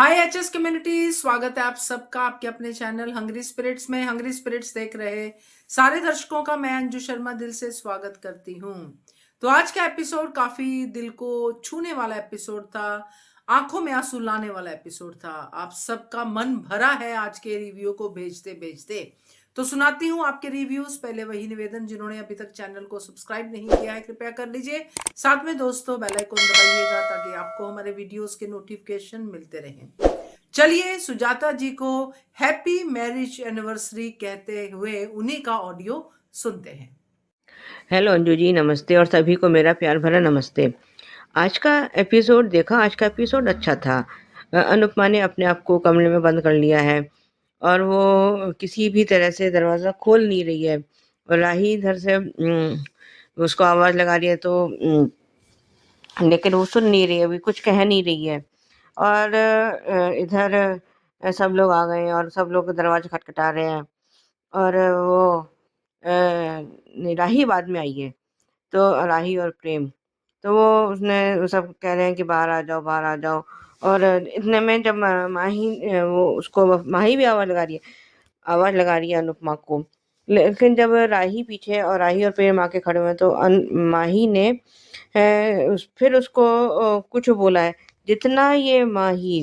हाय HS community, स्वागत है आप सबका आपके अपने चैनल हंग्री स्पिरिट्स में। हंग्री स्पिरिट्स देख रहे सारे दर्शकों का मैं अंजू शर्मा दिल से स्वागत करती हूँ। तो आज का एपिसोड काफी दिल को छूने वाला एपिसोड था, आंखों में आंसू लाने वाला एपिसोड था। आप सबका मन भरा है आज के रिव्यू को भेजते भेजते। तो सुनाती हूँ आपके रिव्यूज। पहले वही निवेदन, जिन्होंने अभी तक चैनल को सब्सक्राइब नहीं किया है कृपया कर लीजिए। साथ में दोस्तों बेल आइकन दबाइएगा ताकि आपको हमारे वीडियोस के नोटिफिकेशन मिलते रहें। चलिए सुजाता जी को हैप्पी मैरिज एनिवर्सरी कहते हुए उन्हीं का ऑडियो सुनते हैं। हेलो अंजू जी, नमस्ते और सभी को मेरा प्यार भरा नमस्ते। आज का एपिसोड देखा, आज का एपिसोड अच्छा था। अनुपमा ने अपने आप को कमरे में बंद कर लिया है और वो किसी भी तरह से दरवाज़ा खोल नहीं रही है। और राही इधर से उसको आवाज़ लगा रही है तो लेकिन वो सुन नहीं रही है, अभी कुछ कह नहीं रही है। और इधर सब लोग आ गए और सब लोग दरवाज़ा खटखटा रहे हैं और वो राही बाद में आई है। तो राही और प्रेम, तो वो सब कह रहे हैं कि बाहर आ जाओ, बाहर आ जाओ। और इतने में जब माही वो उसको माही भी आवाज़ लगा रही है अनुपमा को। लेकिन जब राही पीछे और राही और प्रेम आके खड़े हुए हैं तो माही ने फिर उसको कुछ बोला है। जितना ये माही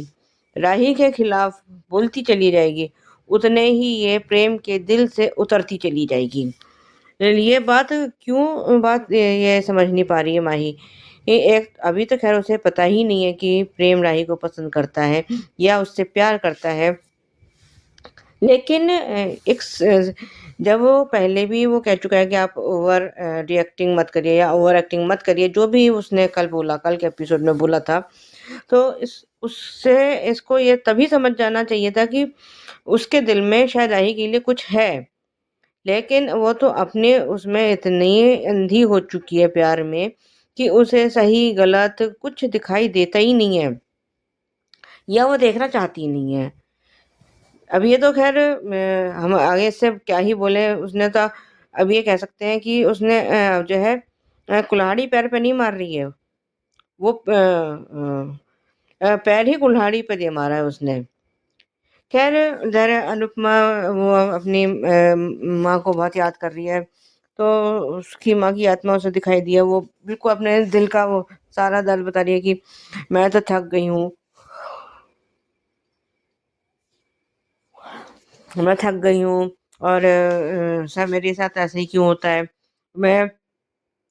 राही के खिलाफ बोलती चली जाएगी, उतने ही ये प्रेम के दिल से उतरती चली जाएगी। ये बात ये समझ नहीं पा रही है माही। ये एक अभी तो खैर उसे पता ही नहीं है कि प्रेम राही को पसंद करता है या उससे प्यार करता है। लेकिन जब वो पहले भी वो कह चुका है कि आप ओवर रिएक्टिंग मत करिए या ओवर एक्टिंग मत करिए, जो भी उसने कल के एपिसोड में बोला था। तो इस उससे इसको ये तभी समझ जाना चाहिए था कि उसके दिल में शायद राही के लिए कुछ है। लेकिन वो तो अपने उसमें इतनी अंधी हो चुकी है प्यार में कि उसे सही गलत कुछ दिखाई देता ही नहीं है या वो देखना चाहती ही नहीं है। अब ये तो खैर हम आगे इससे क्या ही बोले। उसने तो अब ये कह सकते हैं कि उसने जो है कुल्हाड़ी पैर पे नहीं मार रही है, वो पैर ही कुल्हाड़ी पे दे मारा है उसने। खैर इधर अनुपमा वो अपनी माँ को बहुत याद कर रही है, तो उसकी माँ की आत्मा उसे दिखाई दी है। वो बिल्कुल अपने दिल का वो सारा दर्द बता रही है कि मैं तो थक गई हूँ, मैं थक गई हूँ और सब मेरे साथ ऐसे ही क्यों होता है। मैं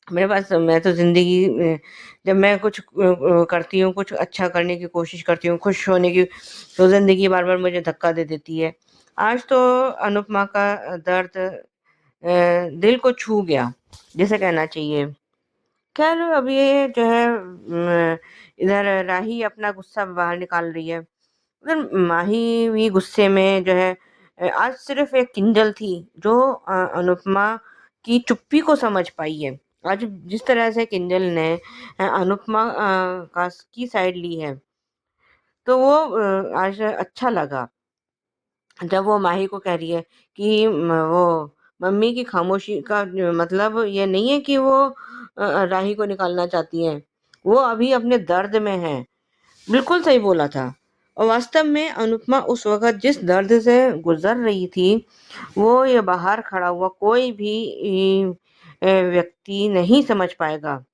मैं तो ज़िंदगी जब मैं कुछ करती हूँ, कुछ अच्छा करने की कोशिश करती हूँ, खुश होने की, तो ज़िंदगी बार-बार मुझे धक्का दे देती है। आज तो अनुपमा का दर्द दिल को छू गया, जिसे कहना चाहिए। खैर अब ये जो है इधर राही अपना गुस्सा बाहर निकाल रही है। उधर माही भी गुस्से में जो है आज सिर्फ एक किंजल थी जो अनुपमा की चुप्पी को समझ पाई है। आज जिस तरह से किंजल ने अनुपमा का की साइड ली है, तो वो आज अच्छा लगा। जब वो माही को कह रही है कि वो मम्मी की खामोशी का मतलब ये नहीं है कि वो राही को निकालना चाहती हैं, वो अभी अपने दर्द में हैं। बिल्कुल सही बोला था। और वास्तव में अनुपमा उस वक़्त जिस दर्द से गुज़र रही थी, वो ये बाहर खड़ा हुआ कोई भी व्यक्ति नहीं समझ पाएगा।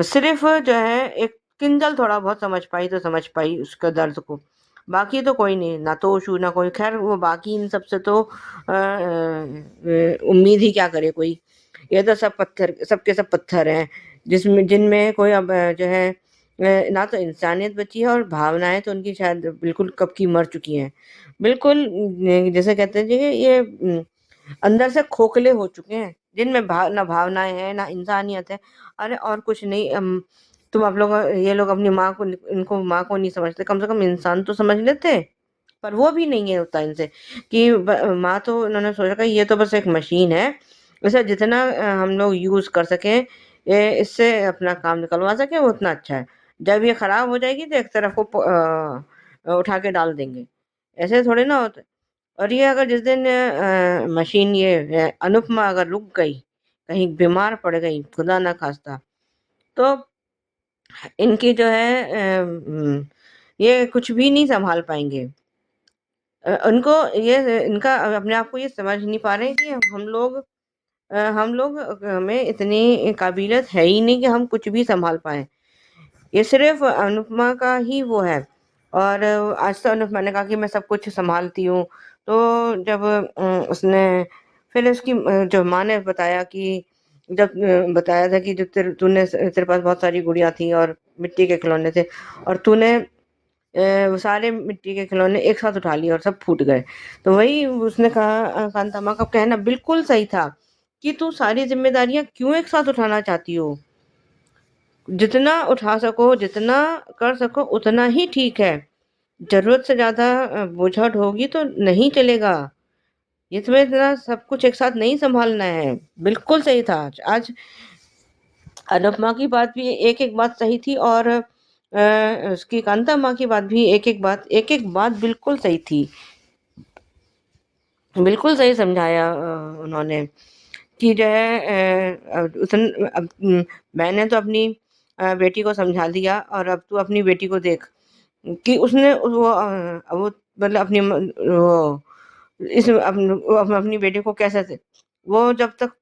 सिर्फ़ जो है एक किंजल थोड़ा बहुत समझ पाई उसके दर्द को। बाकी तो कोई नहीं, ना तो ओशु ना कोई। ख़ैर वो बाकी इन सब से तो उम्मीद ही क्या करे कोई। ये तो सब के सब पत्थर हैं, जिनमें कोई अब जो है ना तो इंसानियत बची है और भावनाएँ तो उनकी शायद बिल्कुल कब की मर चुकी हैं। बिल्कुल जैसे कहते हैं जी ये अंदर से खोखले हो चुके हैं, जिनमें ना भावनाएँ हैं, ना इंसानियत है। अरे और कुछ नहीं, तुम आप लोग ये लोग अपनी माँ को इनको माँ को नहीं समझते, कम से कम इंसान तो समझ लेते। पर वो भी नहीं है होता इनसे कि माँ तो इन्होंने सोचा कि ये तो बस एक मशीन है, इसे जितना हम लोग यूज़ कर सकें, ये इससे अपना काम निकलवा सकें वो उतना अच्छा है। जब ये खराब हो जाएगी तो एक तरफ को उठा के डाल देंगे। ऐसे थोड़ी ना होता है। और ये अगर जिस दिन मशीन ये अनुपमा अगर रुक गई, कहीं बीमार पड़ गई खुदा ना खास्ता, तो इनकी जो है ये कुछ भी नहीं सँभाल पाएँगे। उनको ये इनका अपने आप को ये समझ नहीं पा रहे हैं कि हम लोग में इतनी काबिलियत है ही नहीं कि हम कुछ भी सँभाल पाएँ। ये सिर्फ़ अनुपमा का ही वो है। और आज तो अनुपमा ने कहा कि मैं सब कुछ सँभालती हूँ। तो जब उसने फिर उसकी जो माँ ने बताया कि जब बताया था कि जब तेरे पास बहुत सारी गुड़िया थी और मिट्टी के खिलौने थे और तूने वो सारे मिट्टी के खिलौने एक साथ उठा लिए और सब फूट गए। तो वही उसने कहा, कांतामाँ का कहना बिल्कुल सही था कि तू सारी ज़िम्मेदारियाँ क्यों एक साथ उठाना चाहती हो? जितना उठा सको, जितना कर सको उतना ही ठीक है। ज़रूरत से ज़्यादा बोझा ढोओगी तो नहीं चलेगा। ये तुम्हें इतना सब कुछ एक साथ नहीं सँभालना है। बिल्कुल सही था। आज अनुपमा की बात भी एक-एक बात सही थी और उसकी कांता माँ की बात भी एक-एक बात बिल्कुल सही थी। बिल्कुल सही समझाया उन्होंने कि जो है मैंने तो अपनी बेटी को समझा दिया और अब तू अपनी बेटी को देख कि उसने वो मतलब अपनी वो वो अपनी बेटी को कैसे थे वो जब तक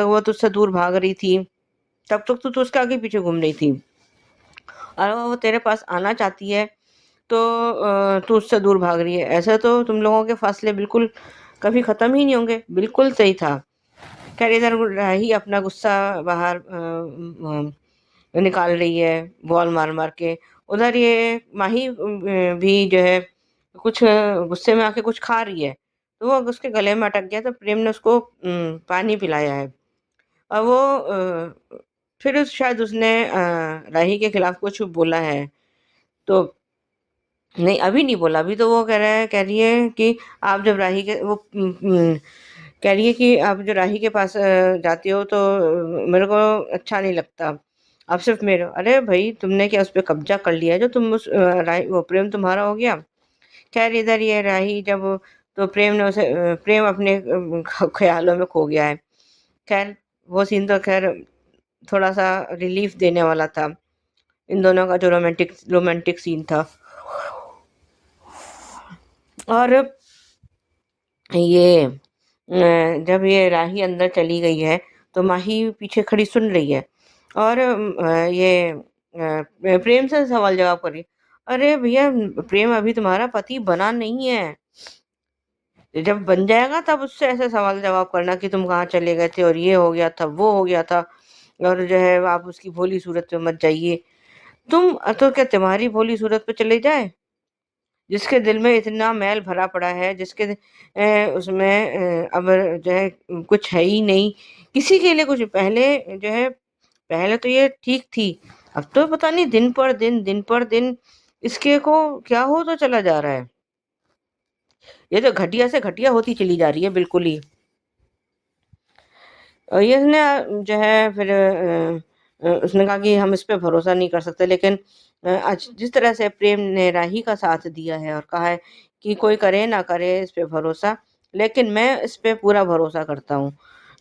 वो तुझसे दूर भाग रही थी तब तक तो तू उसके आगे पीछे घूम रही थी और वो तेरे पास आना चाहती है तो तू उससे दूर भाग रही है। ऐसे तो तुम लोगों के फासले बिल्कुल कभी खत्म ही नहीं होंगे। बिल्कुल सही था। खैर इधर ही अपना गुस्सा बाहर निकाल रही है बॉल मार मार के। उधर ये माही भी जो है कुछ गुस्से में आके कुछ खा रही है तो वो उसके गले में अटक गया तो प्रेम ने उसको पानी पिलाया है। और वो फिर शायद उसने राही के खिलाफ कुछ बोला है तो नहीं अभी नहीं बोला। अभी तो वो कह रही है कि आप जब राही के वो कह रही है कि आप जो राही के पास जाती हो तो मेरे को अच्छा नहीं लगता। आप सिर्फ मेरे अरे भाई तुमने क्या उस पे कब्जा कर लिया है जो तुम उस राही वो प्रेम तुम्हारा हो गया। खैर इधर ये राही जब तो प्रेम ने उसे प्रेम अपने ख्यालों में खो गया है। खैर वो सीन तो खैर थोड़ा सा रिलीफ देने वाला था। इन दोनों का जो रोमांटिक रोमांटिक सीन था। और ये जब ये राही अंदर चली गई है तो माही पीछे खड़ी सुन रही है और ये प्रेम से सवाल जवाब कर रही है। अरे भैया प्रेम अभी तुम्हारा पति बना नहीं है। जब बन जाएगा तब उससे ऐसे सवाल जवाब करना कि तुम कहाँ चले गए थे और ये हो गया था वो हो गया था और जो है आप उसकी भोली सूरत पे मत जाइए। तुम तो क्या तुम्हारी भोली सूरत पे चले जाए जिसके दिल में इतना मैल भरा पड़ा है जिसके उसमें अब जो है कुछ है ही नहीं किसी के लिए कुछ। पहले जो है पहले तो ये ठीक थी अब तो पता नहीं दिन पर दिन इसके को क्या हो तो चला जा रहा है। ये तो घटिया से घटिया होती चली जा रही है बिल्कुल ही। और ये इसने जो है फिर उसने कहा कि हम इस पे भरोसा नहीं कर सकते लेकिन आज जिस तरह से प्रेम ने राही का साथ दिया है और कहा है कि कोई करे ना करे इस पे भरोसा लेकिन मैं इस पे पूरा भरोसा करता हूँ।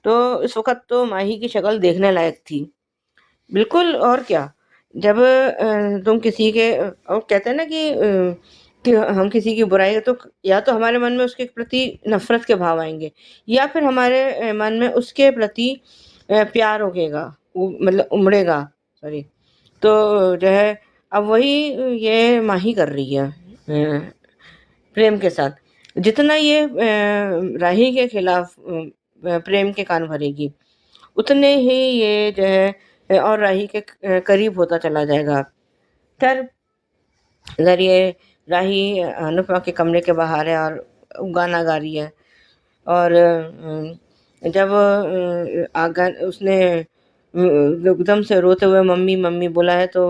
तो इस वक़्त तो माही की शक्ल देखने लायक थी। बिल्कुल और क्या। जब तुम किसी के और कहते हैं ना कि हम किसी की बुराई तो या तो हमारे मन में उसके प्रति नफ़रत के भाव आएँगे या फिर हमारे मन में उसके प्रति प्यार उगेगा मतलब उमड़ेगा सॉरी। तो जो है अब वही ये माही कर रही है प्रेम के साथ। जितना ये राही के खिलाफ प्रेम के कान भरेगी उतने ही ये जो है और राही के करीब होता चला जाएगा। खैर इधर ये राही अनुपमा के कमरे के बाहर है और गाना गा रही है और जब आगा उसने एकदम से रोते हुए मम्मी मम्मी बोला है तो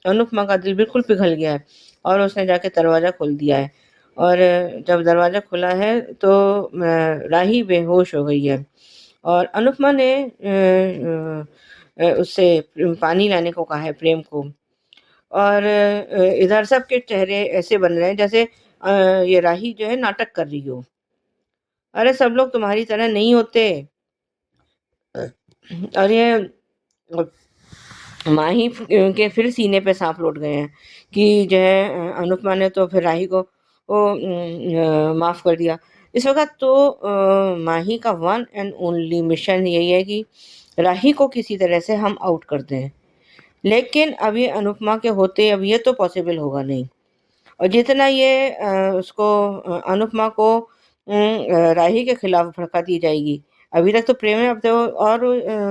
अनुपमा का दिल बिल्कुल पिघल गया है और उसने जाके दरवाज़ा खोल दिया है। और जब दरवाज़ा खुला है तो राही बेहोश हो गई है और अनुपमा ने उससे पानी लाने को कहा है प्रेम को। और इधर सबके चेहरे ऐसे बन रहे हैं जैसे ये राही जो है नाटक कर रही हो। अरे सब लोग तुम्हारी तरह नहीं होते। और ये माही के फिर सीने पे सांप लौट गए हैं कि जो है अनुपमा ने तो फिर राही को माफ़ कर दिया। इस वक़्त तो माही का वन एंड ओनली मिशन यही है कि राही को किसी तरह से हम आउट कर दें। लेकिन अब ये अनुपमा के होते अब ये तो पॉसिबल होगा नहीं। और जितना ये उसको अनुपमा को राही के खिलाफ भड़का दी जाएगी। अभी तक तो प्रेम है, अब तो और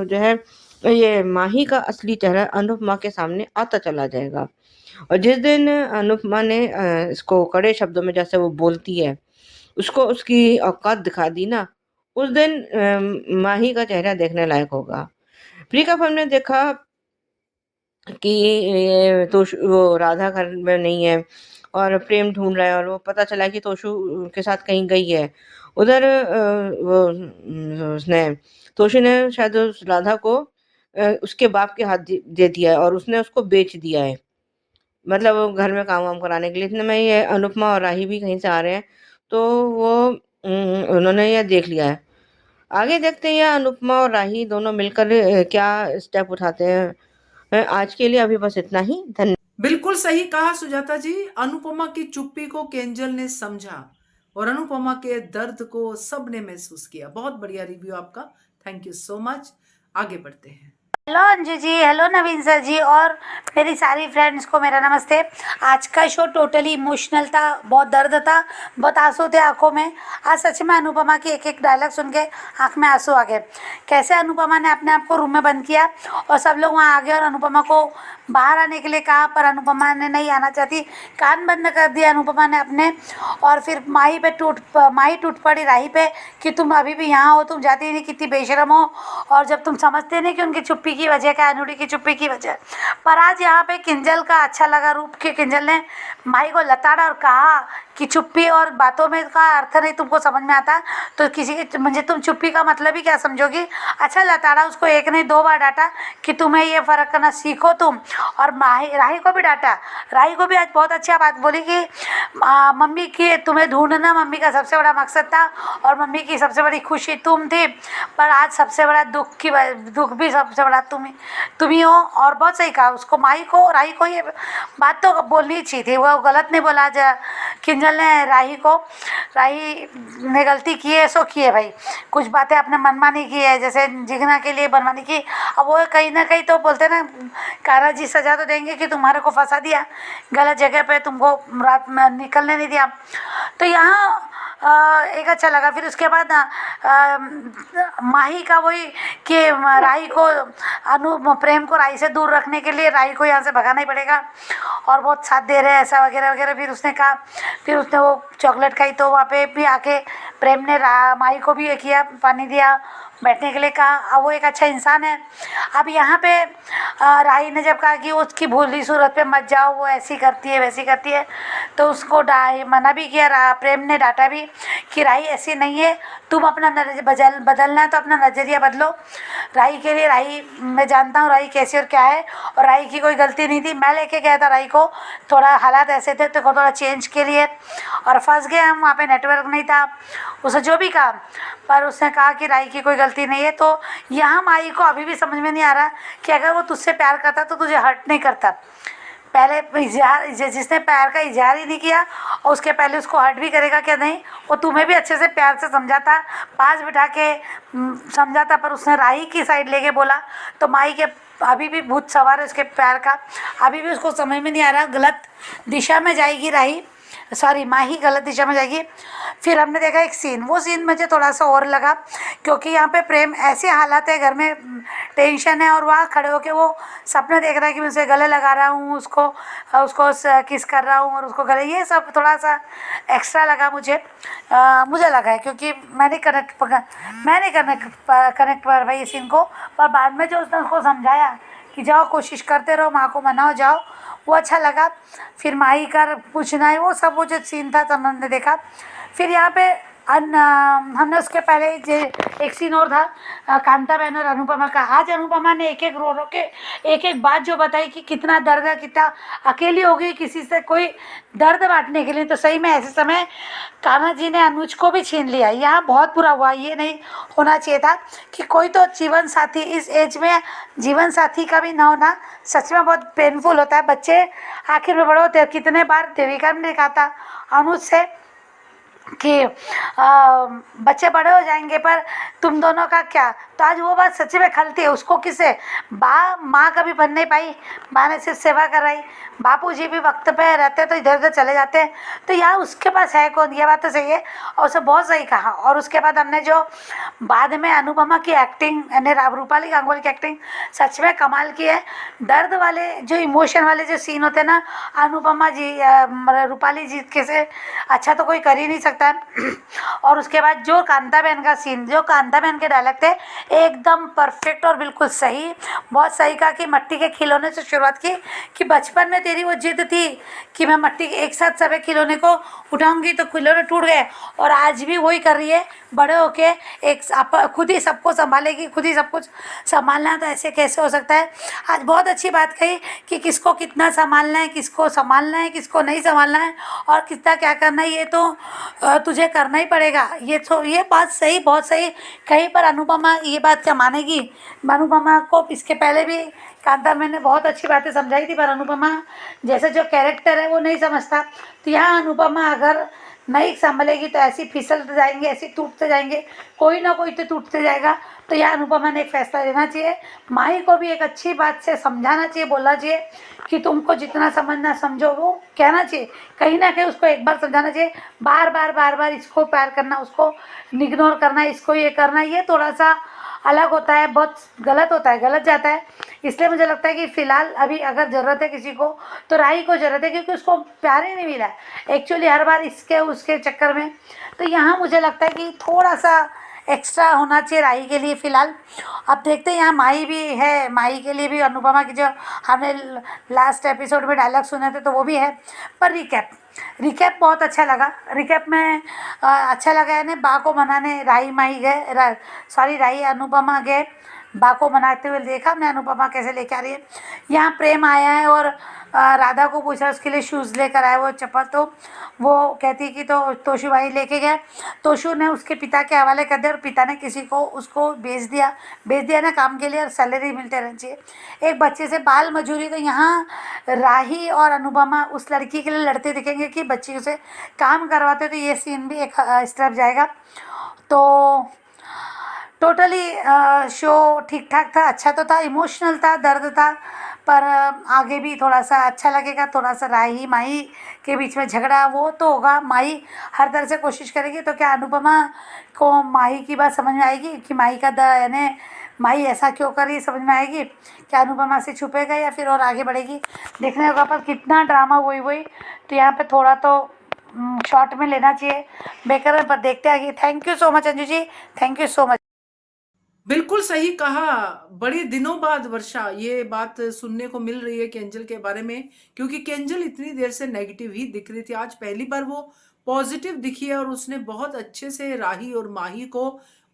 जो है ये माही का असली चेहरा अनुपमा के सामने आता चला जाएगा। और जिस दिन अनुपमा ने इसको कड़े शब्दों में जैसे वो बोलती है, उसको उसकी औकात दिखा दी ना, उस दिन माही का चेहरा देखने लायक होगा। प्री कप हमने देखा कि ये वो राधा घर में नहीं है और प्रेम ढूंढ रहा है और वो पता चला कि तोशु के साथ कहीं गई है। उधर वो उसने तोशु ने शायद उस राधा को उसके बाप के हाथ दे दिया है और उसने उसको बेच दिया है, मतलब वो घर में काम वाम कराने के लिए। इतने में ये अनुपमा और राही भी कहीं से आ रहे हैं, तो वो उन्होंने ये देख लिया है। आगे देखते हैं ये अनुपमा और राही दोनों मिलकर क्या स्टेप उठाते हैं। आज के लिए अभी बस इतना ही। धन्यवाद। बिल्कुल सही कहा सुजाता जी। अनुपमा की चुप्पी को केंजल ने समझा और अनुपमा के दर्द को सबने महसूस किया। बहुत बढ़िया रिव्यू आपका, थैंक यू सो मच। आगे बढ़ते हैं। हेलो अंजू जी, हेलो नवीन सर जी और मेरी सारी फ्रेंड्स को मेरा नमस्ते। आज का शो टोटली इमोशनल था, बहुत दर्द था, बहुत आंसू थे आंखों में। आज सच में अनुपमा की एक एक डायलॉग सुन के आँख में आंसू आ गए। कैसे अनुपमा ने अपने आप को रूम में बंद किया और सब लोग वहाँ आ गए और अनुपमा को बाहर आने के लिए कहा, पर अनुपमा ने नहीं आना चाहती, कान बंद कर दिया अनुपमा ने अपने। और फिर माही टूट पड़ी राही पे कि तुम अभी भी यहाँ हो, तुम जाती नहीं, कितनी बेशरम हो। और जब तुम समझते नहीं कि उनकी चुप्पी की वजह क्या है, अनुड़ी की चुप्पी की वजह। पर आज यहाँ पे किंजल का अच्छा लगा रूप कि किंजल ने माही को लताड़ा और कहा कि चुप्पी और बातों में का अर्थ नहीं तुमको समझ में आता तो किसी के मुझे तुम चुप्पी का मतलब ही क्या समझोगी। अच्छा लताड़ा, उसको एक नहीं दो बार डांटा कि तुम्हें ये फ़र्क करना सीखो तुम। और राही को भी डांटा। राही को भी आज बहुत अच्छा बात बोली कि मम्मी की तुम्हें ढूंढना मम्मी का सबसे बड़ा मकसद था और मम्मी की सबसे बड़ी खुशी तुम थी, पर आज सबसे बड़ा दुख भी सबसे बड़ा तुम ही हो। और बहुत सही कहा उसको, राही को ये बात तो बोलनी चाहिए थी, वो गलत नहीं बोला। किंजल ने राही ने गलती की है सो की है भाई, कुछ बातें अपने मनमानी की है, जैसे जिगना के लिए मनमानी की। अब वो कहीं ना कहीं तो बोलते ना, कान्हा जी सजा तो देंगे कि तुम्हारे को फंसा दिया गलत जगह पे, तुमको रात में निकलने नहीं दिया। तो यहाँ एक अच्छा लगा। फिर उसके बाद माही का वही कि राही को प्रेम को राही से दूर रखने के लिए राही को यहाँ से भगाना ही पड़ेगा और बहुत साथ दे रहे हैं ऐसा वगैरह वगैरह। फिर उसने कहा, फिर उसने वो चॉकलेट खाई तो वहाँ पे भी आके प्रेम ने माही को भी ये किया, पानी दिया, बैठने के लिए कहा। अब वो एक अच्छा इंसान है। अब यहाँ पे राही ने जब कहा कि उसकी भूली सूरत पे मत जाओ, वो ऐसी करती है वैसी करती है, तो उसको मना भी किया, प्रेम ने डांटा भी कि राही ऐसी नहीं है, तुम अपना बदलना है तो अपना नज़रिया बदलो। राही के लिए, राही मैं जानता हूँ राही कैसी और क्या है, और राही की कोई गलती नहीं थी, मैं लेके गया था राही को, थोड़ा हालात ऐसे थे तो थोड़ा चेंज के लिए, और फंस गए हम, वहाँ पे नेटवर्क नहीं था। उसने जो भी कहा, पर उसने कहा कि राही की कोई गलती नहीं है। तो यहाँ माही को अभी भी समझ में नहीं आ रहा कि अगर वो तुझसे प्यार करता तो तुझे हर्ट नहीं करता। पहले इजहार, जिसने प्यार का इजहार ही नहीं किया और उसके पहले उसको हर्ट भी करेगा क्या नहीं। वो तुम्हें भी अच्छे से प्यार से समझाता, पास बिठा के समझाता, पर उसने राही की साइड लेके बोला तो माही के अभी भी भूत सवार है उसके प्यार का। अभी भी उसको समझ में नहीं आ रहा, गलत दिशा में जाएगी राही, सॉरी माही गलत दिशा में जाएगी। फिर हमने देखा एक सीन, वो सीन मुझे थोड़ा सा और लगा क्योंकि यहाँ पे प्रेम ऐसे हालात है, घर में टेंशन है और वहाँ खड़े होके वो सपने देख रहा है कि मैं उसे गले लगा रहा हूँ, उसको किस कर रहा हूँ और उसको गले, ये सब थोड़ा सा एक्स्ट्रा लगा मुझे लगा है क्योंकि मैंने कनेक्ट कर भाई इस सीन को। पर बाद में जो उसने उसको समझाया कि जाओ कोशिश करते रहो, माँ को मनाओ जाओ, वो अच्छा लगा। फिर माही का पूछना है वो सब, वो जो सीन था सब हमने देखा। फिर यहाँ पे हमने उसके पहले एक सीन और था, कांता बहन और अनुपमा का। आज अनुपमा ने एक एक रो रो के एक एक बात जो बताई कि कितना दर्द है, कितना अकेली हो गई, किसी से कोई दर्द बांटने के लिए। तो सही में ऐसे समय कान्हा जी ने अनुज को भी छीन लिया। यहाँ बहुत बुरा हुआ, ये नहीं होना चाहिए था कि कोई तो जीवन साथी इस एज में जीवन साथी का भी ना होना सच में बहुत पेनफुल होता है। बच्चे आखिर में बड़े होते हैं। कितने बार देविका ने कहा था अनुज से कि बच्चे बड़े हो जाएंगे पर तुम दोनों का क्या। तो आज वो बात सच में खलती है। उसको किसे माँ कभी बन नहीं पाई, माँ ने सिर्फ सेवा कराई। बापू जी भी वक्त पे रहते तो इधर उधर चले जाते हैं। तो यहाँ उसके पास है कौन, ये बात तो सही है और उसे बहुत सही कहा। और उसके बाद हमने जो बाद में अनुपमा की एक्टिंग यानी रूपाली गांगुली की एक्टिंग सच में कमाल की है। दर्द वाले जो इमोशन वाले जो सीन होते हैं ना, अनुपमा जी रूपाली जी के से अच्छा तो कोई कर ही नहीं सकता है। और उसके बाद जो कांता बहन का सीन, जो कांता बहन के डायलॉग थे एकदम परफेक्ट और बिल्कुल सही। बहुत सही कहा कि मट्टी के खिलौने से शुरुआत की कि बचपन में तेरी वो जिद थी कि मैं मट्टी के एक साथ सभी खिलौने को उठाऊंगी तो खिलौने टूट गए, और आज भी वही कर रही है। बड़े होके एक खुद ही सबको संभालेगी, खुद ही सब कुछ संभालना, तो ऐसे कैसे हो सकता है। आज बहुत अच्छी बात कही कि किसको कितना संभालना है, किसको संभालना है, किसको नहीं संभालना है और कितना क्या करना है, ये तो तुझे करना ही पड़ेगा। ये बात सही, बहुत सही। कहीं पर अनुपमा ये बात क्या मानेगी। अनुपमा को इसके पहले भी कांता मैंने बहुत अच्छी बातें समझाई थी, पर अनुपमा जैसे जो कैरेक्टर है वो नहीं समझता। तो यहाँ अनुपमा अगर नहीं संभलेगी तो ऐसी फिसलते जाएंगे, ऐसी टूटते जाएंगे, कोई ना कोई तो टूटते जाएगा। तो यह अनुपमा ने एक फैसला लेना चाहिए। माही को भी एक अच्छी बात से समझाना चाहिए, बोलना चाहिए कि तुमको जितना समझना समझो, वो कहना चाहिए। कहीं ना कहीं उसको एक बार समझाना चाहिए। बार बार इसको प्यार करना, उसको इग्नोर करना, इसको ये करना, ये थोड़ा सा अलग होता है, बहुत गलत होता है, गलत जाता है। इसलिए मुझे लगता है कि फ़िलहाल अभी अगर ज़रूरत है किसी को तो राही को ज़रूरत है, क्योंकि उसको प्यार ही नहीं मिला है एक्चुअली, हर बार इसके उसके चक्कर में। तो यहाँ मुझे लगता है कि थोड़ा सा एक्स्ट्रा होना चाहिए राही के लिए फ़िलहाल। अब देखते हैं, यहाँ माही भी है, माही के लिए भी अनुपमा की जो हमने लास्ट एपिसोड में डायलॉग सुने थे तो वो भी है। पर रिकैप बहुत अच्छा लगा। रिकैप में अच्छा लगा यानी बा को मनाने राही माही गए, राही अनुपमा गए, बा को मनाते हुए देखा हमने अनुपमा कैसे लेके आ रही है। यहाँ प्रेम आया है और राधा को पूछा, उसके लिए शूज़ लेकर आया, वो चप्पल। तो वो कहती कि तो तोशु भाई लेके गए, तोशु ने उसके पिता के हवाले कर दिया और पिता ने किसी को उसको भेज दिया ना काम के लिए, और सैलरी मिलते रहनी चाहिए। एक बच्चे से बाल मजूरी। तो यहाँ राही और अनुपमा उस लड़की के लिए लड़ते दिखेंगे कि बच्ची उसे काम करवाते, तो ये सीन भी एक इस तरफ जाएगा। तो टोटली शो ठीक ठाक था, अच्छा तो था, इमोशनल था, दर्द था, पर आगे भी थोड़ा सा अच्छा लगेगा। थोड़ा सा राही माही के बीच में झगड़ा वो तो होगा, माही हर तरह से कोशिश करेगी। तो क्या अनुपमा को माही की बात समझ में आएगी कि माही का यानी माही ऐसा क्यों कर रही है, समझ में आएगी। क्या अनुपमा से छुपेगा या फिर और आगे बढ़ेगी, देखने होगा। पर कितना ड्रामा वही तो यहाँ पे थोड़ा तो शॉर्ट में लेना चाहिए, बेकार। पर देखते आगे। Thank you so much Anju ji, thank you so much. बिल्कुल सही कहा। बड़े दिनों बाद वर्षा ये बात सुनने को मिल रही है केंजल के बारे में, क्योंकि केंजल इतनी देर से नेगेटिव ही दिख रही थी। आज पहली बार वो पॉजिटिव दिखी है और उसने बहुत अच्छे से राही और माही को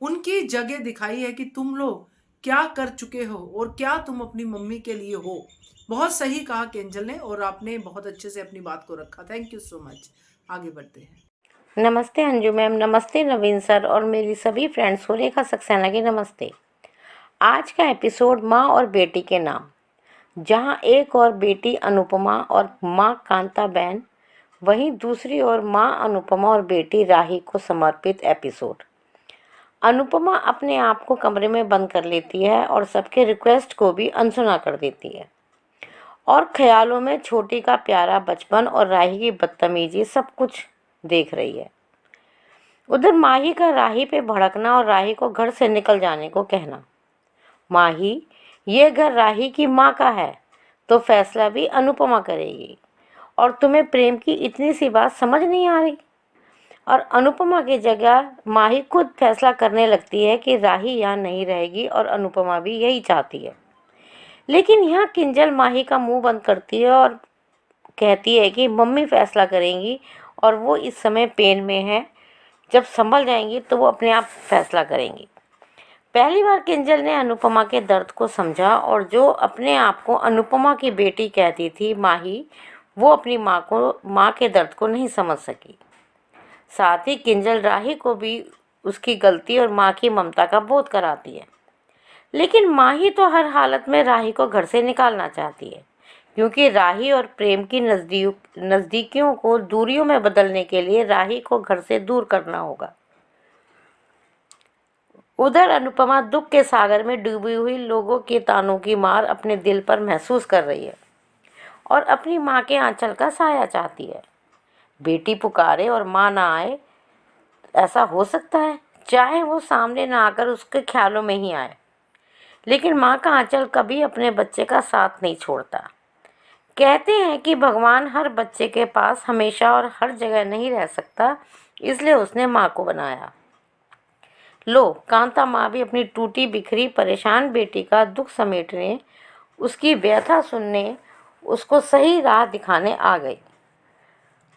उनकी जगह दिखाई है कि तुम लोग क्या कर चुके हो और क्या तुम अपनी मम्मी के लिए हो। बहुत सही कहा केंजल ने और आपने बहुत अच्छे से अपनी बात को रखा। Thank you so much. आगे बढ़ते हैं। नमस्ते अंजू मैम, नमस्ते नवीन सर और मेरी सभी फ्रेंड्स सुरेखा सक्सेना की नमस्ते। आज का एपिसोड माँ और बेटी के नाम, जहाँ एक और बेटी अनुपमा और माँ कांता बहन, वहीं दूसरी ओर माँ अनुपमा और बेटी राही को समर्पित एपिसोड। अनुपमा अपने आप को कमरे में बंद कर लेती है और सबके रिक्वेस्ट को भी अनसुना कर देती है, और ख्यालों में छोटी का प्यारा बचपन और राही की बदतमीजी सब कुछ देख रही है। उधर माही का राही पे भड़कना और राही को घर से निकल जाने को कहना। माही, ये घर राही की माँ का है तो फैसला भी अनुपमा करेगी, और तुम्हें प्रेम की इतनी सी बात समझ नहीं आ रही। और अनुपमा की जगह माही खुद फैसला करने लगती है कि राही यहाँ नहीं रहेगी, और अनुपमा भी यही चाहती है। लेकिन यहाँ किंजल माही का मुंह बंद करती है और कहती है कि मम्मी फैसला करेंगी और वो इस समय पेन में है, जब संभल जाएंगी तो वो अपने आप फैसला करेंगी। पहली बार किंजल ने अनुपमा के दर्द को समझा और जो अपने आप को अनुपमा की बेटी कहती थी माही, वो अपनी माँ के दर्द को नहीं समझ सकी। साथ ही किंजल राही को भी उसकी गलती और माँ की ममता का बोध कराती है। लेकिन माही तो हर हालत में राही को घर से निकालना चाहती है, क्योंकि राही और प्रेम की नज़दीकियों को दूरियों में बदलने के लिए राही को घर से दूर करना होगा। उधर अनुपमा दुख के सागर में डूबी हुई लोगों के तानों की मार अपने दिल पर महसूस कर रही है और अपनी माँ के आंचल का साया चाहती है। बेटी पुकारे और माँ ना आए, ऐसा हो सकता है, चाहे वो सामने ना आकर उसके ख्यालों में ही आए। लेकिन माँ का आंचल कभी अपने बच्चे का साथ नहीं छोड़ता। कहते हैं कि भगवान हर बच्चे के पास हमेशा और हर जगह नहीं रह सकता, इसलिए उसने माँ को बनाया। लो, कांता माँ भी अपनी टूटी बिखरी परेशान बेटी का दुख समेटने, उसकी व्यथा सुनने, उसको सही राह दिखाने आ गई।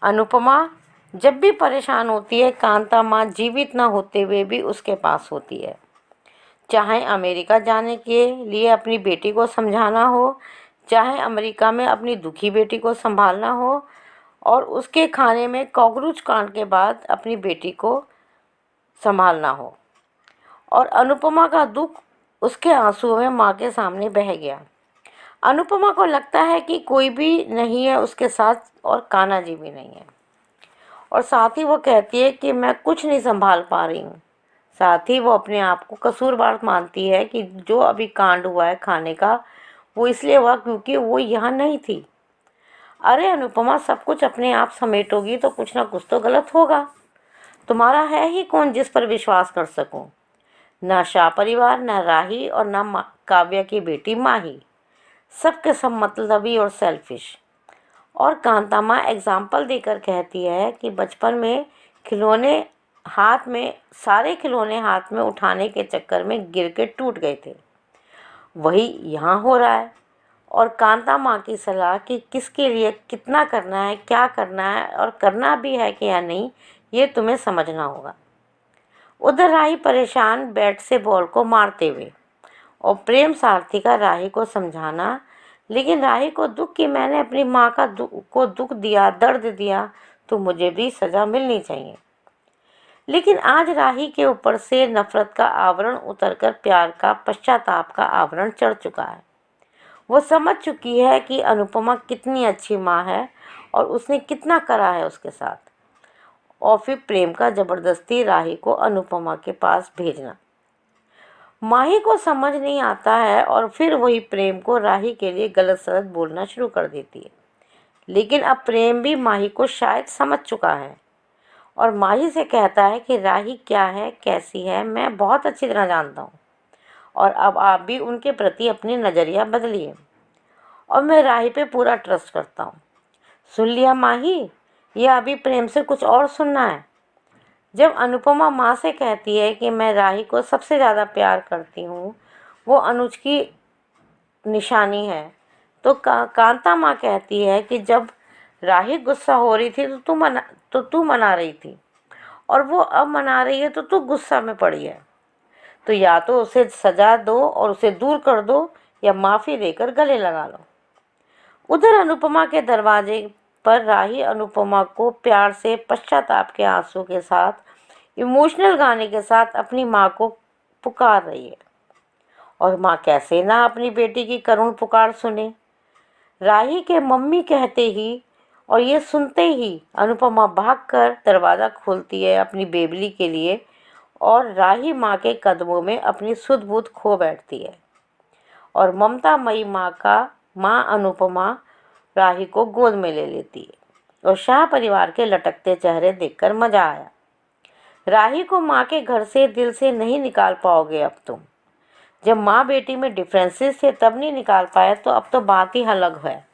अनुपमा जब भी परेशान होती है, कांता माँ जीवित न होते हुए भी उसके पास होती है। चाहे अमेरिका जाने के लिए अपनी बेटी को समझाना हो, चाहे अमेरिका में अपनी दुखी बेटी को संभालना हो और उसके खाने में कॉकरोच कांड के बाद अपनी बेटी को संभालना हो। और अनुपमा का दुख उसके आंसुओं में माँ के सामने बह गया। अनुपमा को लगता है कि कोई भी नहीं है उसके साथ और कान्हा जी भी नहीं है, और साथ ही वो कहती है कि मैं कुछ नहीं संभाल पा रही हूँ। साथ ही वो अपने आप को कसूरवार मानती है कि जो अभी कांड हुआ है खाने का, वो इसलिए हुआ क्योंकि वो यहाँ नहीं थी। अरे अनुपमा, सब कुछ अपने आप समेटोगी तो कुछ ना कुछ तो गलत होगा। तुम्हारा है ही कौन जिस पर विश्वास कर सकूं? न शाह परिवार, न राही और न काव्या की बेटी माही। सबके सब मतलबी और सेल्फिश। और कांता माँ एग्जाम्पल देकर कहती है कि बचपन में सारे खिलौने हाथ में उठाने के चक्कर में गिर के टूट गए थे, वही यहाँ हो रहा है। और कांता माँ की सलाह कि किसके लिए कितना करना है, क्या करना है और करना भी है कि या नहीं, ये तुम्हें समझना होगा। उधर राही परेशान बैट से बॉल को मारते हुए और प्रेम सारथी का राही को समझाना, लेकिन राही को दुख कि मैंने अपनी माँ को दुख दिया, दर्द दिया, तो मुझे भी सज़ा मिलनी चाहिए। लेकिन आज राही के ऊपर से नफ़रत का आवरण उतरकर प्यार का, पश्चाताप का आवरण चढ़ चुका है। वो समझ चुकी है कि अनुपमा कितनी अच्छी माँ है और उसने कितना करा है उसके साथ, और फिर प्रेम का ज़बरदस्ती राही को अनुपमा के पास भेजना। माही को समझ नहीं आता है और फिर वही प्रेम को राही के लिए गलत सलत बोलना शुरू कर देती है। लेकिन अब प्रेम भी माही को शायद समझ चुका है और माही से कहता है कि राही क्या है, कैसी है, मैं बहुत अच्छी तरह जानता हूँ, और अब आप भी उनके प्रति अपनी नज़रिया बदलिए, और मैं राही पे पूरा ट्रस्ट करता हूँ। सुन लिया माही, या अभी प्रेम से कुछ और सुनना है? जब अनुपमा माँ से कहती है कि मैं राही को सबसे ज़्यादा प्यार करती हूँ, वो अनुज की निशानी है, तो कांता माँ कहती है कि जब राही गुस्सा हो रही थी तो तू मना रही थी, और वो अब मना रही है तो तू गुस्सा में पड़ी है। तो या तो उसे सज़ा दो और उसे दूर कर दो, या माफ़ी देकर गले लगा लो। उधर अनुपमा के दरवाजे पर राही अनुपमा को प्यार से, पश्चाताप के आंसू के साथ, इमोशनल गाने के साथ अपनी माँ को पुकार रही है। और माँ कैसे ना अपनी बेटी की करुण पुकार सुने। राही के मम्मी कहते ही और ये सुनते ही अनुपमा भागकर दरवाज़ा खोलती है अपनी बेबली के लिए, और राही माँ के कदमों में अपनी सुध बुध खो बैठती है। और ममतामयी माँ अनुपमा राही को गोद में ले लेती है, और शाह परिवार के लटकते चेहरे देखकर मज़ा आया। राही को माँ के घर से दिल से नहीं निकाल पाओगे अब तुम। जब माँ बेटी में डिफरेंसेस थे तब नहीं निकाल पाए, तो अब तो बात ही अलग है।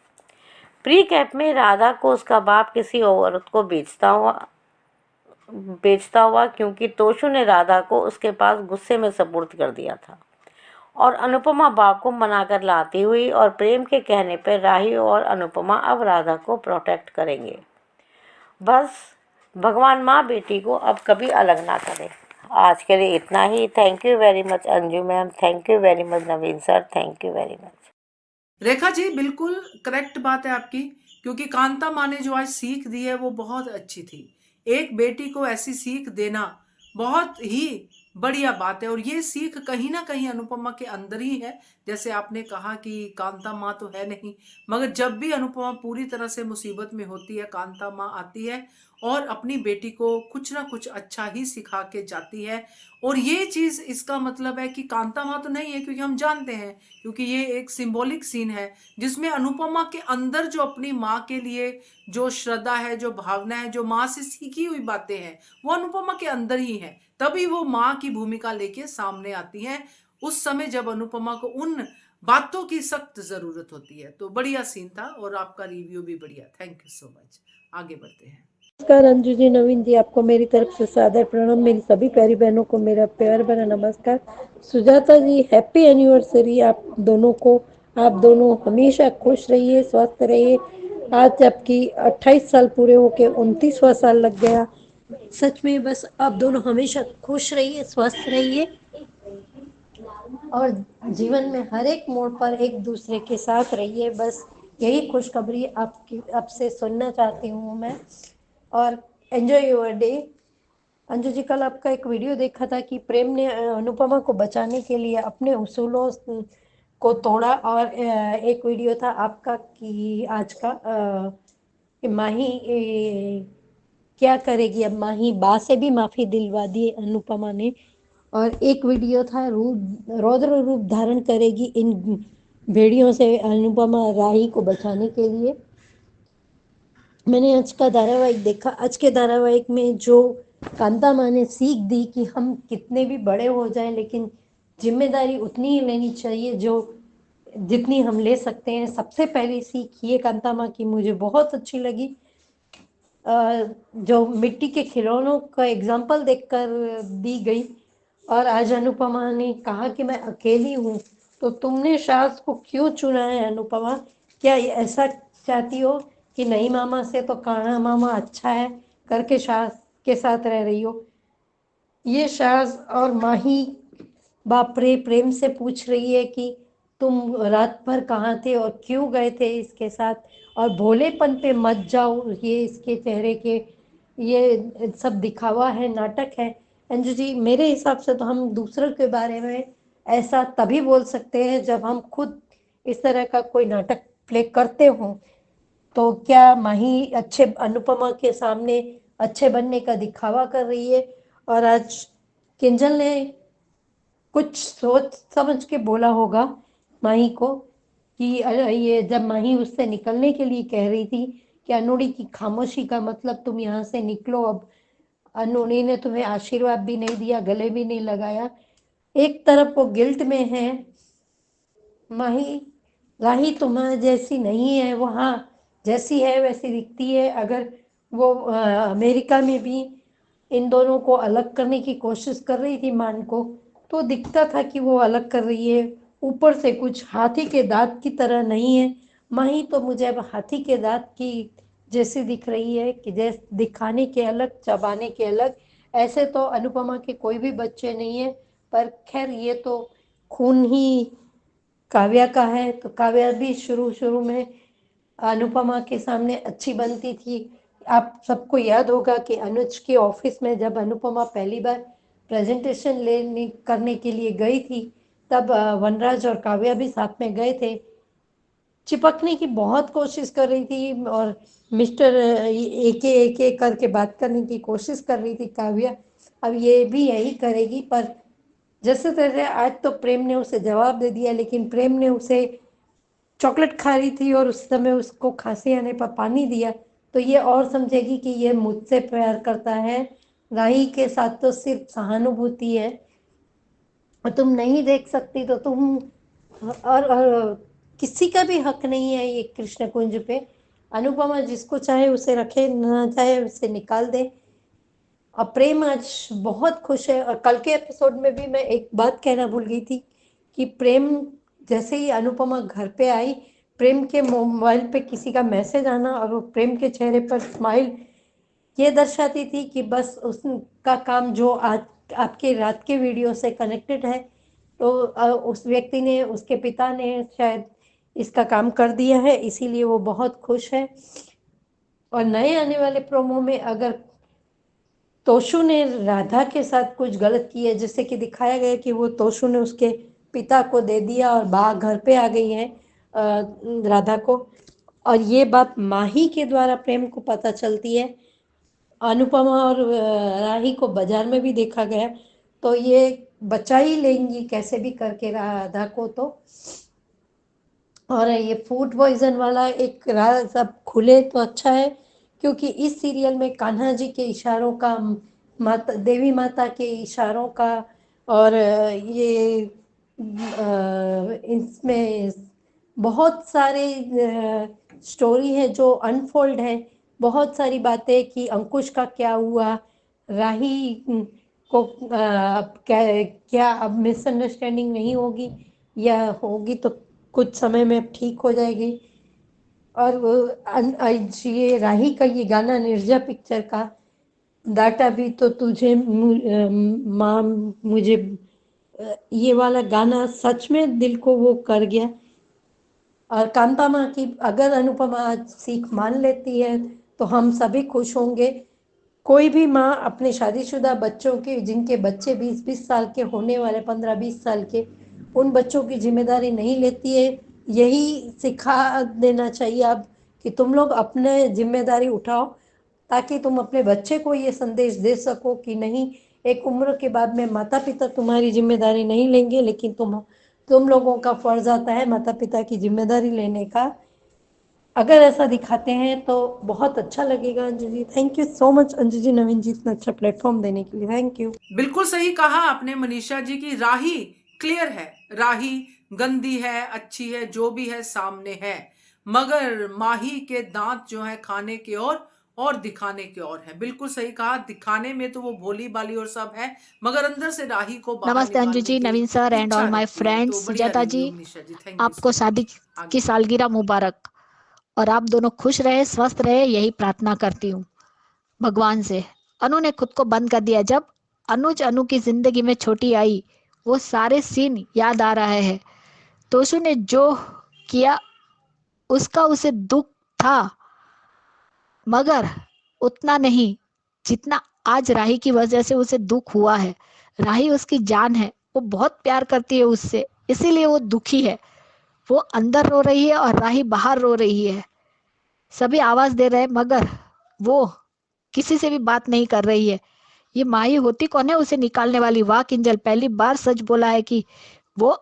प्री कैप में राधा को उसका बाप किसी औरत को बेचता हुआ क्योंकि तोशु ने राधा को उसके पास गुस्से में सुपुर्द कर दिया था, और अनुपमा बाप को मनाकर लाती हुई, और प्रेम के कहने पर राही और अनुपमा अब राधा को प्रोटेक्ट करेंगे। बस भगवान माँ बेटी को अब कभी अलग ना करे। आज के लिए इतना ही। Thank you very much Anju ma'am, thank you very much Naveen sir, thank you very much. Rekha ji बिल्कुल करेक्ट बात है आपकी, क्योंकि कांता माँ ने जो आज सीख दी है वो बहुत अच्छी थी। एक बेटी को ऐसी सीख देना बहुत ही बढ़िया बात है, और ये सीख कहीं ना कहीं अनुपमा के अंदर ही है। जैसे आपने कहा कि कांता माँ तो है नहीं, मगर जब भी अनुपमा पूरी तरह से मुसीबत में होती है, कांता माँ आती है और अपनी बेटी को कुछ ना कुछ अच्छा ही सिखा के जाती है। और ये चीज, इसका मतलब है कि कांता माँ तो नहीं है, क्योंकि हम जानते हैं, क्योंकि ये एक सिंबॉलिक सीन है जिसमें अनुपमा के अंदर जो अपनी माँ के लिए जो श्रद्धा है, जो भावना है, जो माँ से सीखी हुई बातें हैं, वो अनुपमा के अंदर ही है। तभी वो माँ की भूमिका लेके सामने आती है उस समय जब अनुपमा को उन बातों की सख्त जरूरत होती है। तो बढ़िया सीन था और आपका रिव्यू भी बढ़िया। Thank you so much. आगे बढ़ते हैं। नमस्कार अंजू जी, नवीन जी, आपको मेरी तरफ से सादर प्रणाम। मेरी सभी प्यारी बहनों को मेरा प्यार भरा नमस्कार। सुजाता जी, हैप्पी एनिवर्सरी आप दोनों को। आप दोनों हमेशा खुश रहिए, स्वस्थ रहिए। आज आपकी 28 साल पूरे होके 29वां साल लग गया। सच में बस आप दोनों हमेशा खुश रहिए, स्वस्थ रहिए और जीवन में हर एक मोड़ पर एक दूसरे के साथ रहिए। बस यही खुशखबरी आपकी आपसे सुनना चाहती हूँ मैं। और enjoy your day. Anju ji, कल आपका एक वीडियो देखा था कि प्रेम ने अनुपमा को बचाने के लिए अपने उसूलों को तोड़ा, और एक वीडियो था आपका कि आज का कि माही क्या करेगी। अब माही बा से भी माफी दिलवा दी अनुपमा ने। और एक वीडियो था रौद्र रूप धारण करेगी इन भेड़ियों से अनुपमा राही को बचाने के लिए। मैंने आज का धारावाहिक देखा। आज के धारावाहिक में जो कांता माँ ने सीख दी कि हम कितने भी बड़े हो जाएं, लेकिन जिम्मेदारी उतनी ही लेनी चाहिए जो जितनी हम ले सकते हैं। सबसे पहली सीख ये कांता माँ की मुझे बहुत अच्छी लगी। जो मिट्टी के खिलौनों का एग्जाम्पल देखकर दी गई। और आज अनुपमा ने कहा कि मैं अकेली हूँ, तो तुमने सास को क्यों चुना है अनुपमा? क्या ऐसा चाहती हो कि नहीं मामा से तो कान्हा मामा अच्छा है करके सास के साथ रह रही हो? ये सास और माही बाप रे प्रेम से पूछ रही है कि तुम रात भर कहाँ थे और क्यों गए थे इसके साथ, और भोलेपन पे मत जाओ। ये इसके चेहरे के ये सब दिखावा है, नाटक है। अंजू जी, मेरे हिसाब से तो हम दूसरों के बारे में ऐसा तभी बोल सकते हैं जब हम खुद इस तरह का कोई नाटक प्ले करते हों। तो क्या माही अच्छे अनुपमा के सामने अच्छे बनने का दिखावा कर रही है? और आज किंजल ने कुछ सोच समझ के बोला होगा माही को कि ये जब माही उससे निकलने के लिए कह रही थी कि अनुड़ी की खामोशी का मतलब तुम यहाँ से निकलो। अब अनुड़ी ने तुम्हें आशीर्वाद भी नहीं दिया, गले भी नहीं लगाया। एक तरफ वो गिल्ट में है, माही राही तुम्हारे जैसी नहीं है, वो हाँ जैसी है वैसी दिखती है। अगर वो अमेरिका में भी इन दोनों को अलग करने की कोशिश कर रही थी मान को, तो दिखता था कि वो अलग कर रही है। ऊपर से कुछ हाथी के दांत की तरह नहीं है माही, तो मुझे अब हाथी के दांत की जैसी दिख रही है कि जैसे दिखाने के अलग, चबाने के अलग। ऐसे तो अनुपमा के कोई भी बच्चे नहीं है, पर खैर ये तो खून ही काव्या का है। तो काव्या भी शुरू शुरू में अनुपमा के सामने अच्छी बनती थी। आप सबको याद होगा कि अनुज के ऑफिस में जब अनुपमा पहली बार प्रेजेंटेशन लेने करने के लिए गई थी, तब वनराज और काव्या भी साथ में गए थे। चिपकने की बहुत कोशिश कर रही थी और मिस्टर एके करके बात करने की कोशिश कर रही थी काव्या। अब ये भी यही करेगी, पर जैसे तैसे आज तो प्रेम ने उसे जवाब दे दिया। लेकिन प्रेम ने उसे चॉकलेट खा रही थी और उस समय उसको खांसी आने पर पानी दिया, तो ये और समझेगी कि ये मुझसे प्यार करता है। राही के साथ तो सिर्फ सहानुभूति है, और तुम नहीं देख सकती तो तुम और किसी का भी हक नहीं है ये कृष्ण कुंज पे। अनुपमा जिसको चाहे उसे रखे, ना चाहे उसे निकाल दे। और प्रेम आज बहुत खुश है। और कल के एपिसोड में भी मैं एक बात कहना भूल गई थी कि प्रेम जैसे ही अनुपमा घर पे आई, प्रेम के मोबाइल पे किसी का मैसेज आना और वो प्रेम के चेहरे पर स्माइल ये दर्शाती थी कि बस उसका काम जो आज आपके रात के वीडियो से कनेक्टेड है, तो उस व्यक्ति ने, उसके पिता ने शायद इसका काम कर दिया है, इसीलिए वो बहुत खुश है। और नए आने वाले प्रोमो में अगर तोशु ने राधा के साथ कुछ गलत किया, जैसे कि दिखाया गया कि वो तोशु ने उसके पिता को दे दिया और घर पे आ गई है राधा को, और ये बात माही के द्वारा प्रेम को पता चलती है, अनुपमा और राही को बाजार में भी देखा गया, तो ये बचा ही लेंगी कैसे भी करके राधा को। तो और ये फूड पॉइजन वाला एक राज अब खुले तो अच्छा है, क्योंकि इस सीरियल में कान्हा जी के इशारों का, माता देवी माता के इशारों का, और ये इसमें बहुत सारे स्टोरी है जो अनफोल्ड है, बहुत सारी बातें कि अंकुश का क्या हुआ, राही को क्या अब मिसअंडरस्टैंडिंग नहीं होगी, या होगी तो कुछ समय में ठीक हो जाएगी। और ये राही का ये गाना निर्जा पिक्चर का, डाटा भी तो तुझे माँ मुझे, ये वाला गाना सच में दिल को वो कर गया। और कांता माँ की अगर अनुपमा आज सीख मान लेती है तो हम सभी खुश होंगे। कोई भी माँ अपने शादीशुदा बच्चों के, जिनके बच्चे 20-20 साल के होने वाले, 15-20 साल के, उन बच्चों की जिम्मेदारी नहीं लेती है। यही सिखा देना चाहिए अब कि तुम लोग अपने जिम्मेदारी उठाओ, ताकि तुम अपने बच्चे को ये संदेश दे सको कि नहीं, एक उम्र के बाद में माता पिता तुम्हारी जिम्मेदारी नहीं लेंगे, लेकिन तुम लोगों का फर्ज आता है माता पिता की जिम्मेदारी लेने का। अगर ऐसा दिखाते हैं तो बहुत अच्छा लगेगा। Anju ji, thank you so much. Anju ji, Naveen ji, इतना अच्छा प्लेटफॉर्म देने के लिए थैंक यू। बिल्कुल सही कहा आपने मनीषा जी की राही क्लियर है, राही गंदी है, अच्छी है, जो भी है सामने है, मगर माही के दांत जो है खाने के और दिखाने के और है। बिल्कुल सही कहा, दिखाने में तो वो भोली बाली और सब है, मगर अंदर से राही को बाहर नमस्ते अंजू निकालने जी, की नवीन सर एंड इच्छा ऑल माय रखती है। तो फ्रेंड्स। बढ़िया Sujata ji, review Manisha ji, thank you आपको सो शादी मच। आगे की सालगिरह मुबारक, और आप दोनों खुश रहे, स्वस्थ रहे, यही प्रार्थना करती हूँ भगवान से। अनु ने खुद को बंद कर दिया। जब अनुज अनु की जिंदगी में छोटी आई, वो सारे सीन याद आ रहे हैं। तोशु ने जो किया उसका उसे दुख था, मगर उतना नहीं जितना आज राही की वजह से उसे दुख हुआ है। राही उसकी जान है, वो बहुत प्यार करती है उससे, इसीलिए वो दुखी है। वो अंदर रो रही है और राही बाहर रो रही है। सभी आवाज दे रहे हैं, मगर वो किसी से भी बात नहीं कर रही है। ये माही होती कौन है उसे निकालने वाली? वाह किंजल, पहली बार सच बोला है कि वो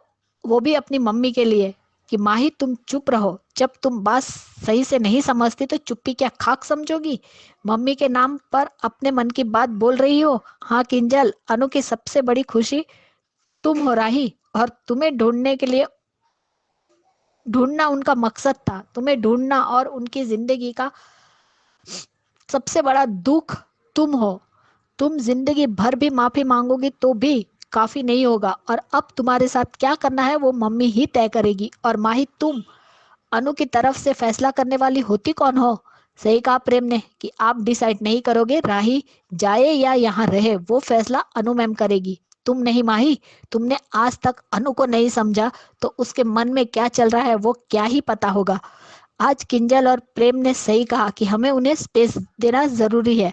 वो भी अपनी मम्मी के लिए। कि माही तुम चुप रहो, जब तुम बात सही से नहीं समझती तो चुप्पी क्या खाक समझोगी? मम्मी के नाम पर अपने मन की बात बोल रही हो। हाँ किंजल, अनु की सबसे बड़ी खुशी तुम हो राही, और तुम्हें ढूंढना उनका मकसद था। तुम्हें ढूंढना, और उनकी जिंदगी का सबसे बड़ा दुख तुम हो। तुम जिंदगी भर भी माफी मांगोगी तो भी काफी नहीं होगा, और अब तुम्हारे साथ क्या करना है वो मम्मी ही तय करेगी। और माही, तुम अनु की तरफ से फैसला करने वाली होती कौन हो? सही कहा प्रेम ने कि आप डिसाइड नहीं करोगे राही जाए या यहाँ रहे, वो फैसला अनु मैम करेगी, तुम नहीं माही। तुमने आज तक अनु को नहीं समझा, तो उसके मन में क्या चल रहा है वो क्या ही पता होगा। आज किंजल और प्रेम ने सही कहा कि हमें उन्हें स्पेस देना जरूरी है।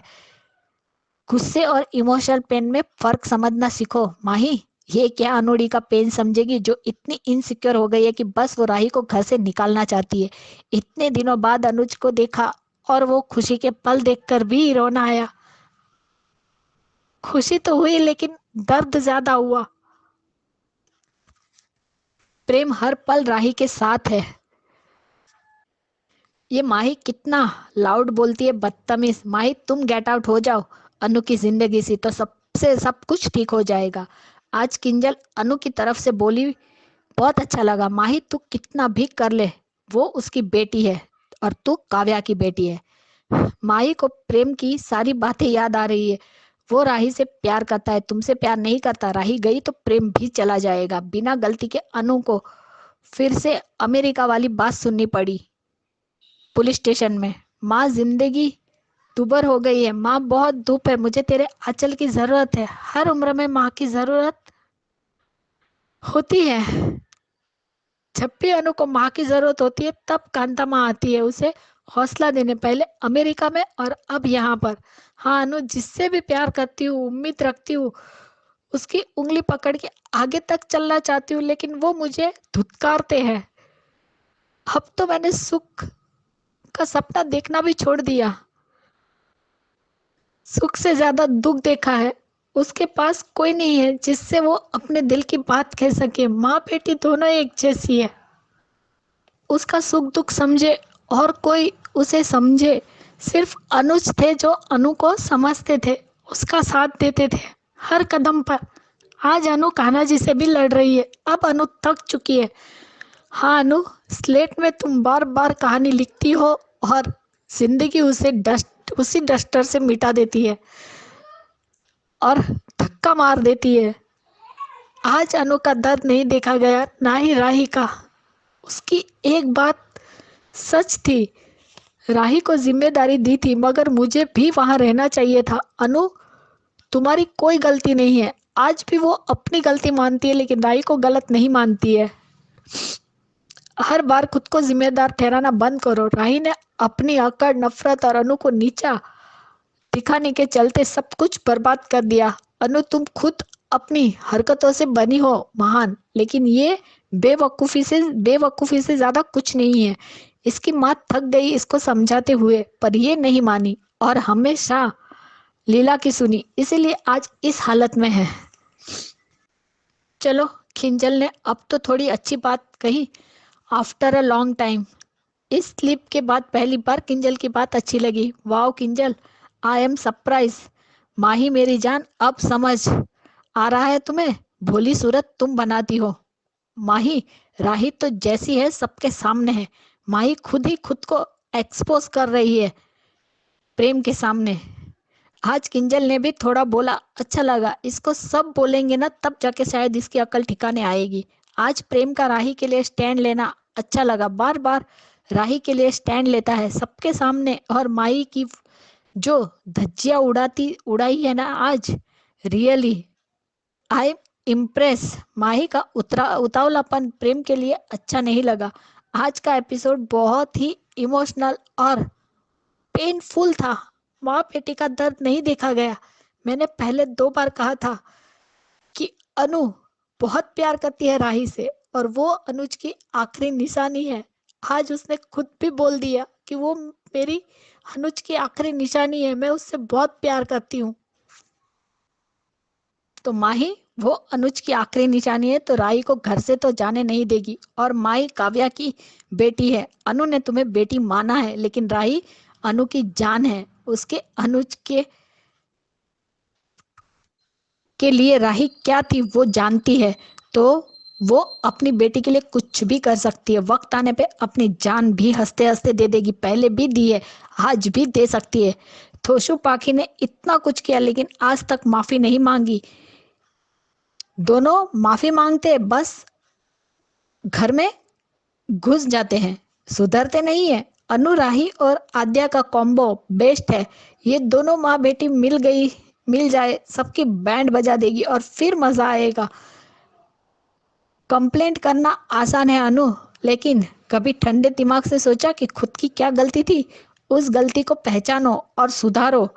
गुस्से और इमोशनल पेन में फर्क समझना सीखो माही। ये क्या अनोड़ी का पेन समझेगी जो इतनी इनसिक्योर हो गई है कि बस वो राही को घर से निकालना चाहती है। इतने दिनों बाद अनुज को देखा और वो खुशी के पल देखकर भी रोना आया। खुशी तो हुई लेकिन दर्द ज्यादा हुआ। प्रेम हर पल राही के साथ है। ये माही कितना लाउड बोलती है, बदतमीज। माही तुम गेट आउट हो जाओ अनु की जिंदगी से, तो सब कुछ ठीक हो जाएगा। आज किंजल अनु की तरफ से बोली, बहुत अच्छा लगा माही, तू कितना भी कर ले, वो उसकी बेटी है और तू काव्या की बेटी है। माही को प्रेम की सारी बातें याद आ रही है। वो राही से प्यार करता है, तुमसे प्यार नहीं करता। राही गई तो प्रेम भी चला जाएगा। बिना गलती के अनु को फिर से अमेरिका वाली बात सुननी पड़ी पुलिस स्टेशन में। माँ जिंदगी दुबर हो गई है। माँ बहुत धूप है, मुझे तेरे आंचल की जरूरत है। हर उम्र में माँ की जरूरत होती है। जब भी अनु को माँ की जरूरत होती है तब कांता माँ आती है उसे हौसला देने, पहले अमेरिका में और अब यहाँ पर। हाँ अनु, जिससे भी प्यार करती हूँ, उम्मीद रखती हूँ, उसकी उंगली पकड़ के आगे तक चलना चाहती हूँ, लेकिन वो मुझे धुतकारते हैं। अब तो मैंने सुख का सपना देखना भी छोड़ दिया। सुख से ज्यादा दुख देखा है। उसके पास कोई नहीं है जिससे वो अपने दिल की बात कह सके। माँ बेटी दोनों एक जैसी है। उसका सुख दुख समझे और कोई उसे समझे सिर्फ अनुज थे जो अनु को समझते थे, उसका साथ देते थे हर कदम पर। आज अनु कान्हा जी से भी लड़ रही है। अब अनु थक चुकी है। हाँ अनु, स्लेट में तुम बार बार कहानी लिखती हो और जिंदगी उसी डस्टर से मिटा देती है और धक्का मार देती है। आज अनु का दर्द नहीं देखा गया, ना ही राही का। उसकी एक बात सच थी, राही को जिम्मेदारी दी थी, मगर मुझे भी वहां रहना चाहिए था। अनु, तुम्हारी कोई गलती नहीं है। आज भी वो अपनी गलती मानती है, लेकिन राही को गलत नहीं मानती है। हर बार खुद को जिम्मेदार ठहराना बंद करो। राही ने अपनी अकड़, नफरत और अनु को नीचा दिखाने के चलते सब कुछ बर्बाद कर दिया। अनु, तुम खुद अपनी हरकतों से बनी हो महान, लेकिन ये बेवकूफी से ज्यादा कुछ नहीं है। इसकी माँ थक गई इसको समझाते हुए, पर ये नहीं मानी और हमेशा लीला की सुनी, इसीलिए आज इस हालत में है। चलो, खिंजल ने अब तो थोड़ी अच्छी बात कही। After a long time. इस क्लिप के बाद पहली बार किंजल की बात अच्छी लगी। Wow Kinjal, I am surprise. Mahi मेरी जान, अब समझ आ रहा है तुम्हें? भोली सूरत तुम बनाती हो। माही, राही तो जैसी है सबके सामने है। माही खुद ही खुद को एक्सपोज कर रही है प्रेम के सामने। आज किंजल ने भी थोड़ा बोला, अच्छा लगा। इसको सब बोलेंगे ना तब जाके शायद इसकी अकल ठिकाने आएगी। आज प्रेम का राही के लिए स्टैंड लेना अच्छा लगा। बार बार राही के लिए स्टैंड लेता है सबके सामने। और माई की जो धज्जियां उड़ाई है ना आज, रियली आई एम इम्प्रेस। माही का उतावलापन प्रेम के लिए अच्छा नहीं लगा। आज का एपिसोड बहुत ही इमोशनल और पेनफुल था। माँ बेटी का दर्द नहीं देखा गया। मैंने पहले 2 बार कहा था कि अनु बहुत प्यार करती है राही से और वो अनुज की आखिरी निशानी है। आज उसने खुद भी बोल दिया कि वो मेरी अनुज की आखिरी निशानी है, मैं उससे बहुत प्यार करती हूँ। तो माही वो अनुज की आखिरी निशानी है तो राही को घर से तो जाने नहीं देगी। और माही काव्या की बेटी है। अनु ने तुम्हें बेटी माना है, लेकिन राही अनु की जान है। उसके अनुज के लिए राही क्या थी वो जानती है, तो वो अपनी बेटी के लिए कुछ भी कर सकती है। वक्त आने पे अपनी जान भी हंसते हंसते दे देगी। पहले भी दी है, आज भी दे सकती है। थोशु पाखी ने इतना कुछ किया लेकिन आज तक माफी नहीं मांगी। दोनों माफी मांगते बस घर में घुस जाते हैं, सुधरते नहीं है। अनु, राही और आद्या का कॉम्बो बेस्ट है। ये दोनों माँ बेटी मिल जाए, सबकी बैंड बजा देगी और फिर मजा आएगा। कंप्लेंट करना आसान है अनु, लेकिन कभी ठंडे दिमाग से सोचा कि खुद की क्या गलती थी? उस गलती को पहचानो और सुधारो।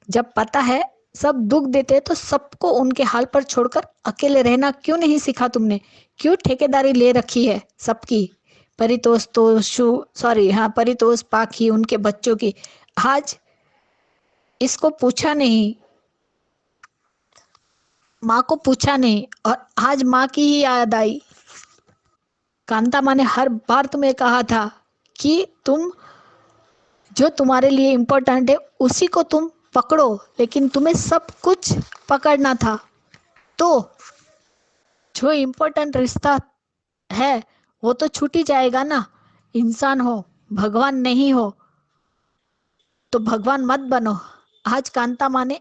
जब पता है सब दुख देते तो सबको उनके हाल पर छोड़कर अकेले रहना क्यों नहीं सीखा तुमने? क्यों ठेकेदारी ले रखी है सबकी? परितोष पाखी, उनके बच्चों की। आज इसको पूछा नहीं, माँ को पूछा नहीं, और आज माँ की ही याद आई। कांता माँ ने हर बार तुम्हें कहा था कि तुम जो तुम्हारे लिए इम्पोर्टेंट है उसी को तुम पकड़ो, लेकिन तुम्हें सब कुछ पकड़ना था। तो जो इम्पोर्टेंट रिश्ता है वो तो छूट ही जाएगा ना। इंसान हो, भगवान नहीं हो तो भगवान मत बनो। आज कांता माँ ने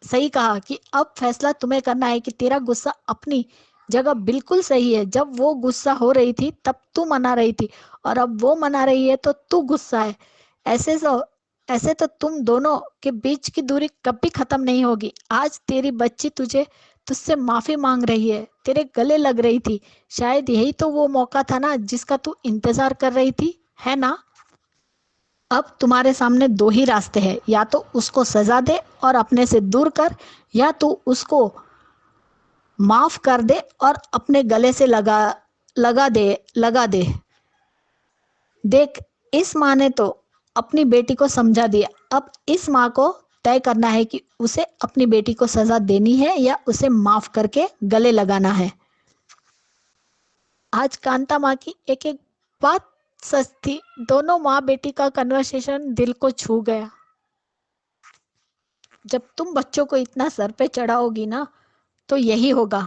सही कहा कि अब फैसला तुम्हें करना है कि तेरा गुस्सा अपनी जगह बिल्कुल सही है। जब वो गुस्सा हो रही थी तब तू मना रही थी, और अब वो मना रही है तो तू गुस्सा है। ऐसे तो तुम दोनों के बीच की दूरी कभी खत्म नहीं होगी। आज तेरी बच्ची तुझसे माफी मांग रही है, तेरे गले लग रही थी। शायद यही तो वो मौका था ना जिसका तू इंतजार कर रही थी, है ना? अब तुम्हारे सामने दो ही रास्ते हैं, या तो उसको सजा दे और अपने से दूर कर, या तो उसको माफ कर दे और अपने गले से लगा दे। देख, इस माँ ने तो अपनी बेटी को समझा दिया। अब इस माँ को तय करना है कि उसे अपनी बेटी को सजा देनी है या उसे माफ करके गले लगाना है। आज कांता माँ की एक एक बात सच थी। दोनों माँ बेटी का कन्वर्सेशन दिल को छू गया। जब तुम बच्चों को इतना सर पे चढ़ाओगी ना, तो यही होगा।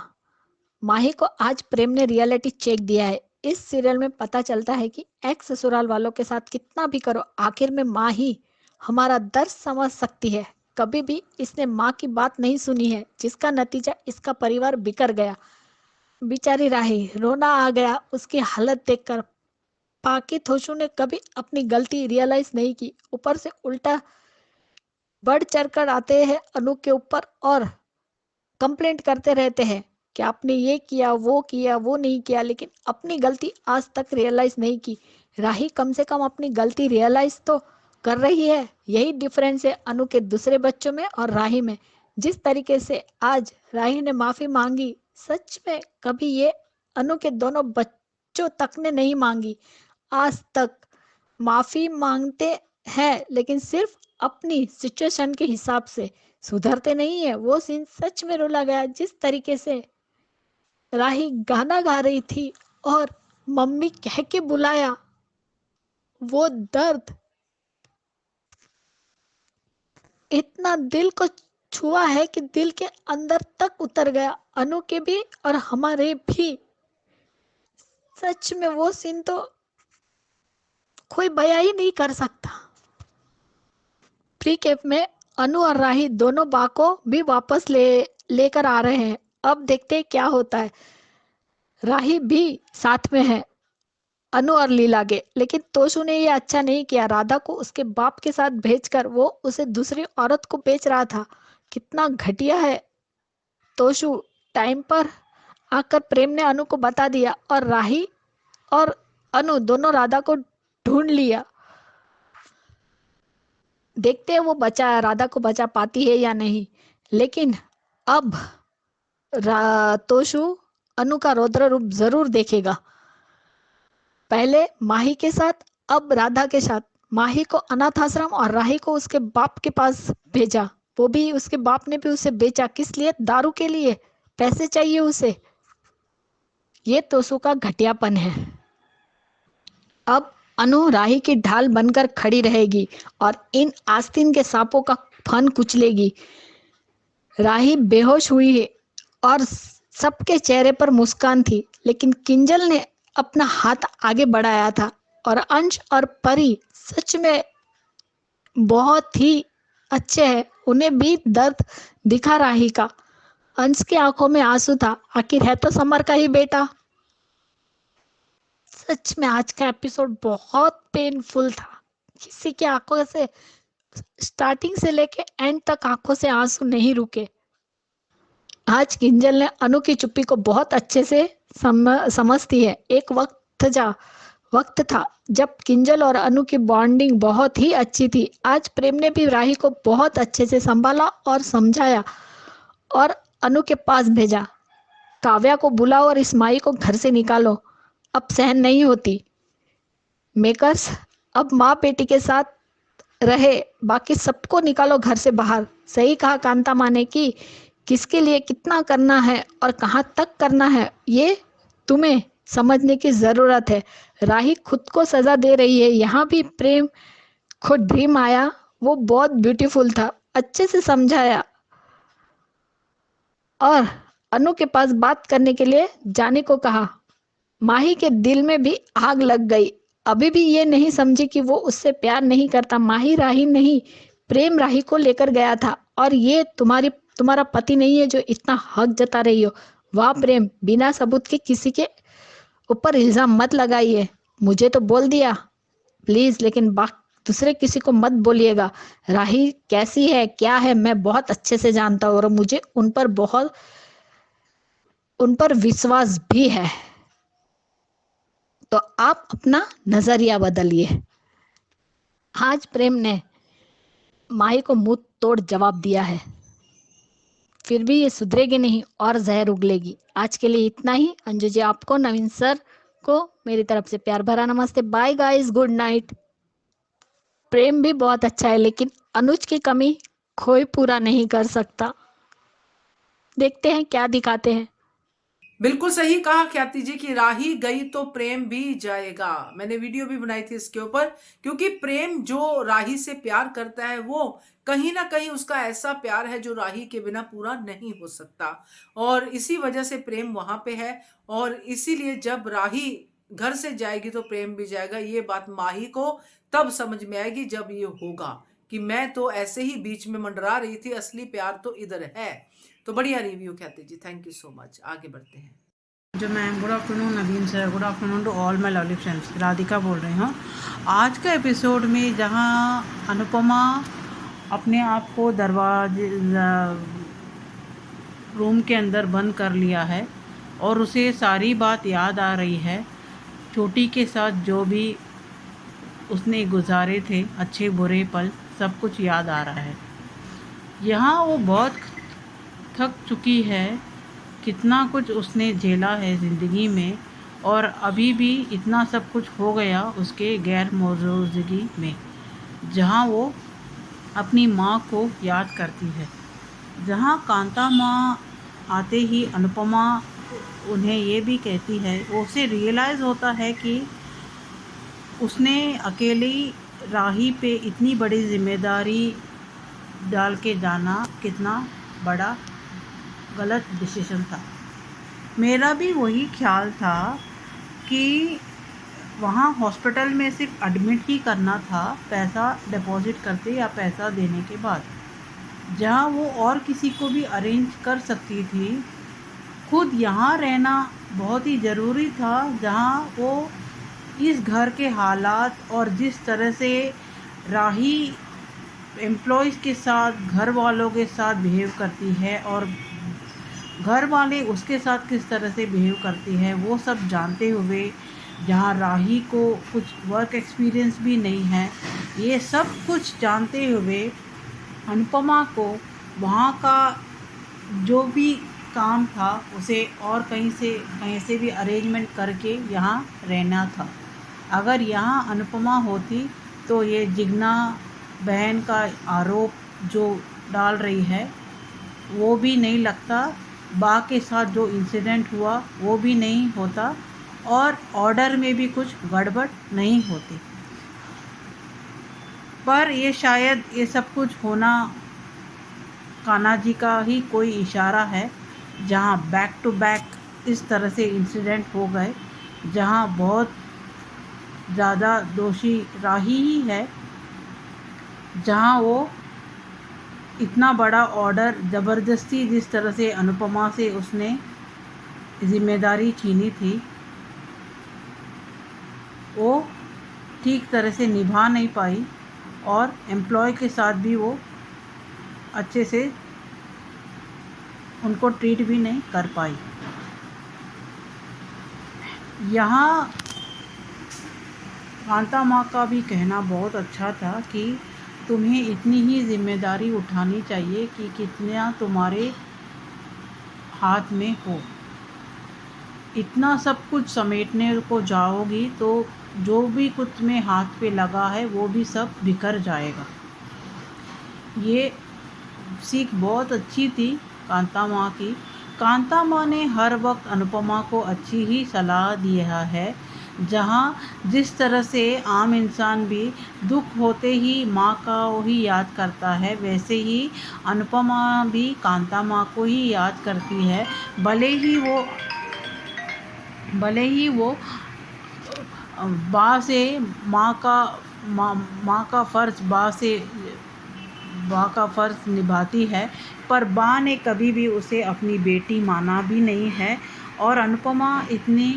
माही को आज प्रेम ने रियलिटी चेक दिया है। इस सीरियल में पता चलता है कि एक्स ससुराल वालों के साथ कितना भी करो, आखिर में माँ ही हमारा दर्द समझ सकती है। कभी भी इसने माँ की बात नहीं सुनी है, जिसका नतीजा इसका परिवार बिखर गया। बेचारी राही, रोना आ गया उसकी हालत देखकर। पाकि थोशू ने कभी अपनी गलती रियलाइज नहीं की, ऊपर से उल्टा बढ़ चढ़कर आते हैं अनु के ऊपर और कंप्लेंट करते रहते हैं कि आपने ये किया वो नहीं किया, लेकिन अपनी गलती आज तक रियलाइज नहीं की। राही कम से कम अपनी गलती रियलाइज तो कर रही है। यही डिफरेंस है अनु के दूसरे बच्चों में और राही में। जिस तरीके से आज राही ने माफी मांगी, सच में कभी ये अनु के दोनों बच्चों तक ने नहीं मांगी आज तक। माफी मांगते हैं लेकिन सिर्फ अपनी सिचुएशन के हिसाब से, सुधरते नहीं है। वो सीन सच में रुला गया। जिस तरीके से राही गाना गा रही थी और मम्मी कह के बुलाया, वो दर्द इतना दिल को छुआ है कि दिल के अंदर तक उतर गया, अनु के भी और हमारे भी। सच में वो सीन तो कोई बयां ही नहीं कर सकता। प्री कैप में अनु और राही दोनों बा को भी वापस लेकर आ रहे हैं। अब देखते हैं क्या होता है। राही भी साथ में है अनु और लीला के, लेकिन तोशु ने ये अच्छा नहीं किया। राधा को उसके बाप के साथ भेजकर वो उसे दूसरी औरत को बेच रहा था। कितना घटिया है तोशु। टाइम पर आकर प्रेम ने अनु को बता दिया और राही और अनु दोनों राधा को ढूंढ लिया। देखते हैं वो राधा को बचा पाती है या नहीं। लेकिन अब तोशु अनु का रौद्र रूप जरूर देखेगा। पहले माही के साथ, अब राधा के साथ। माही को अनाथ आश्रम और राही को उसके बाप के पास भेजा। वो भी उसके बाप ने भी उसे बेचा। किस लिए? दारू के लिए। पैसे चाहिए उसे। ये तोशु का घटियापन है। अब अनु राही की ढाल बनकर खड़ी रहेगी और इन आस्तीन के सांपों का फन कुचलेगी। राही बेहोश हुई है और सबके चेहरे पर मुस्कान थी, लेकिन किंजल ने अपना हाथ आगे बढ़ाया था और अंश और परी सच में बहुत ही अच्छे हैं। उन्हें भी दर्द दिखा राही का। अंश की आंखों में आंसू था, आखिर है तो समर का ही बेटा। सच में आज का एपिसोड बहुत पेनफुल था। किसी की आंखों से स्टार्टिंग से लेके एंड तक आंखों से आंसू नहीं रुके। आज किंजल ने अनु की चुप्पी को बहुत अच्छे से समझती है। एक वक्त था जब किंजल और अनु की बॉन्डिंग बहुत ही अच्छी थी। आज प्रेम ने भी राही को बहुत अच्छे से संभाला और समझाया और अनु के पास भेजा। काव्या को बुलाओ और इस माई को घर से निकालो, अब सहन नहीं होती। मेकर्स, अब माँ बेटी के साथ रहे, बाकी सबको निकालो घर से बाहर। सही कहा कांता माँ ने कि किसके लिए कितना करना है और कहाँ तक करना है, ये तुम्हें समझने की जरूरत है। राही खुद को सजा दे रही है। यहाँ भी प्रेम को ड्रीम आया, वो बहुत ब्यूटीफुल था, अच्छे से समझाया और अनु के पास बात करने के लिए जाने को कहा। माही के दिल में भी आग लग गई। अभी भी ये नहीं समझी कि वो उससे प्यार नहीं करता। माही राही नहीं, प्रेम राही को लेकर गया था और ये तुम्हारा पति नहीं है जो इतना हक जता रही हो। वाह प्रेम, बिना सबूत के किसी के ऊपर इल्जाम मत लगाइए। मुझे तो बोल दिया प्लीज, लेकिन दूसरे किसी को मत बोलिएगा। राही कैसी है, क्या है, मैं बहुत अच्छे से जानता हूँ और मुझे उन पर विश्वास भी है। तो आप अपना नजरिया बदलिए। आज प्रेम ने माही को मुंह तोड़ जवाब दिया है, फिर भी ये सुधरेगी नहीं और जहर उगलेगी। आज के लिए इतना ही। अंजू जी आपको, नवीन सर को मेरी तरफ से प्यार भरा नमस्ते। Bye guys, good night. प्रेम भी बहुत अच्छा है, लेकिन अनुज की कमी कोई पूरा नहीं कर सकता। देखते हैं क्या दिखाते हैं। बिल्कुल सही कहा ख्याति जी कि राही गई तो प्रेम भी जाएगा। मैंने वीडियो भी बनाई थी इसके ऊपर, क्योंकि प्रेम जो राही से प्यार करता है वो कहीं ना कहीं उसका ऐसा प्यार है जो राही के बिना पूरा नहीं हो सकता, और इसी वजह से प्रेम वहां पे है। और इसीलिए जब राही घर से जाएगी तो प्रेम भी जाएगा। ये बात माही को तब समझ में आएगी जब ये होगा कि मैं तो ऐसे ही बीच में मंडरा रही थी, असली प्यार तो इधर है। तो बढ़िया review Khyati ji, thank you so much. आगे बढ़ते हैं। जो ma'am, good afternoon Naveen sir, good afternoon to all my lovely friends. Radhika बोल रही हूँ। आज का एपिसोड में जहाँ अनुपमा अपने आप को दरवाजे रूम के अंदर बंद कर लिया है और उसे सारी बात याद आ रही है, छोटी के साथ जो भी उसने गुजारे थे अच्छे बुरे पल, सब कुछ याद आ रहा है। यहाँ वो बहुत थक चुकी है, कितना कुछ उसने झेला है ज़िंदगी में, और अभी भी इतना सब कुछ हो गया उसके गैर मौजूदगी में, जहाँ वो अपनी माँ को याद करती है। जहाँ कांता माँ आते ही अनुपमा उन्हें ये भी कहती है, उसे रियलाइज़ होता है कि उसने अकेली राही पे इतनी बड़ी जिम्मेदारी डाल के जाना कितना बड़ा गलत डिसीजन था। मेरा भी वही ख्याल था कि वहाँ हॉस्पिटल में सिर्फ एडमिट ही करना था, पैसा डिपॉजिट करते या पैसा देने के बाद, जहाँ वो और किसी को भी अरेंज कर सकती थी। खुद यहाँ रहना बहुत ही ज़रूरी था, जहाँ वो इस घर के हालात और जिस तरह से राही एम्प्लॉयज़ के साथ, घर वालों के साथ बिहेव करती है और घर वाले उसके साथ किस तरह से बिहेव करती है, वो सब जानते हुए, जहाँ राही को कुछ वर्क एक्सपीरियंस भी नहीं है, ये सब कुछ जानते हुए अनुपमा को वहाँ का जो भी काम था उसे और कहीं से भी अरेंजमेंट करके यहाँ रहना था। अगर यहाँ अनुपमा होती तो ये जिग्ना बहन का आरोप जो डाल रही है वो भी नहीं लगता, बा के साथ जो इंसिडेंट हुआ वो भी नहीं होता, और ऑर्डर में भी कुछ गड़बड़ नहीं होती। पर ये शायद ये सब कुछ होना कान्हा जी का ही कोई इशारा है, जहाँ बैक टू बैक इस तरह से इंसिडेंट हो गए, जहाँ बहुत ज़्यादा दोषी राही ही है, जहाँ वो इतना बड़ा ऑर्डर ज़बरदस्ती जिस तरह से अनुपमा से उसने ज़िम्मेदारी छीनी थी, वो ठीक तरह से निभा नहीं पाई, और एम्प्लॉय के साथ भी वो अच्छे से उनको ट्रीट भी नहीं कर पाई। यहाँ कांता माँ का भी कहना बहुत अच्छा था कि तुम्हें इतनी ही जिम्मेदारी उठानी चाहिए कि कितना तुम्हारे हाथ में हो। इतना सब कुछ समेटने को जाओगी तो जो भी कुछ तुम्हें हाथ पे लगा है वो भी सब बिखर जाएगा। ये सीख बहुत अच्छी थी कांता माँ की। कांता माँ ने हर वक्त अनुपमा को अच्छी ही सलाह दिया है, जहाँ जिस तरह से आम इंसान भी दुख होते ही माँ को ही याद करता है, वैसे ही अनुपमा भी कांता माँ को ही याद करती है। भले ही वो बा से माँ का फ़र्ज़ निभाती है, पर बा ने कभी भी उसे अपनी बेटी माना भी नहीं है, और अनुपमा इतनी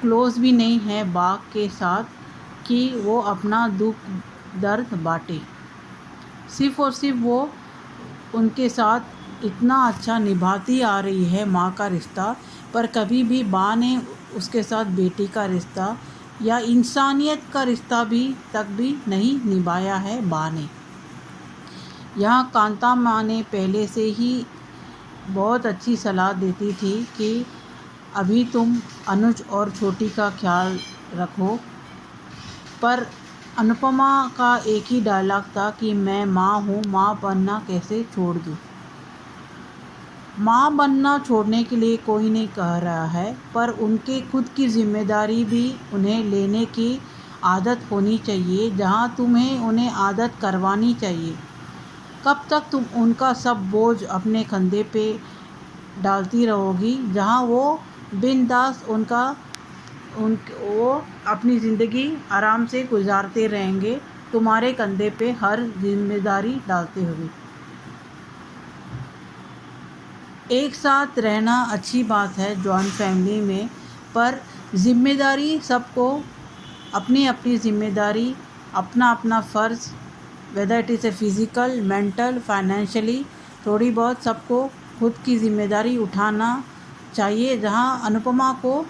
क्लोज़ भी नहीं है बा के साथ कि वो अपना दुख दर्द बांटे। सिर्फ़ और सिर्फ वो उनके साथ इतना अच्छा निभाती आ रही है माँ का रिश्ता, पर कभी भी माँ ने उसके साथ बेटी का रिश्ता या इंसानियत का रिश्ता भी नहीं निभाया है माँ ने। यहाँ कांता माँ ने पहले से ही बहुत अच्छी सलाह देती थी कि अभी तुम अनुज और छोटी का ख्याल रखो, पर अनुपमा का एक ही डायलॉग था कि मैं माँ हूँ, माँ बनना कैसे छोड़ दूँ। माँ बनना छोड़ने के लिए कोई नहीं कह रहा है, पर उनके खुद की जिम्मेदारी भी उन्हें लेने की आदत होनी चाहिए, जहाँ तुम्हें उन्हें आदत करवानी चाहिए। कब तक तुम उनका सब बोझ अपने कंधे पे डालती रहोगी, जहाँ वो बिंदास वो अपनी ज़िंदगी आराम से गुजारते रहेंगे, तुम्हारे कंधे पे हर जिम्मेदारी डालते हुए। एक साथ रहना अच्छी बात है जॉइंट फैमिली में, पर जिम्मेदारी सबको अपनी अपनी जिम्मेदारी, अपना अपना फ़र्ज़, whether it is a physical, mental, financially, थोड़ी बहुत सबको खुद की ज़िम्मेदारी उठाना चाहिए। जहाँ अनुपमा को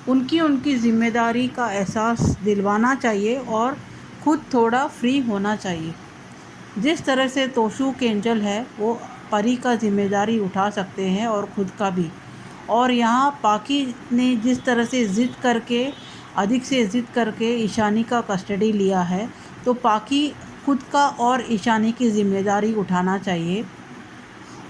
उनकी ज़िम्मेदारी का एहसास दिलवाना चाहिए और खुद थोड़ा फ्री होना चाहिए। जिस तरह से तोशु केंजल है वो परी का ज़िम्मेदारी उठा सकते हैं और ख़ुद का भी। और यहाँ पाकी ने जिस तरह से अधिक से ज़िद करके ईशानी का कस्टडी लिया है, तो पाकी खुद का और ईशानी की ज़िम्मेदारी उठाना चाहिए।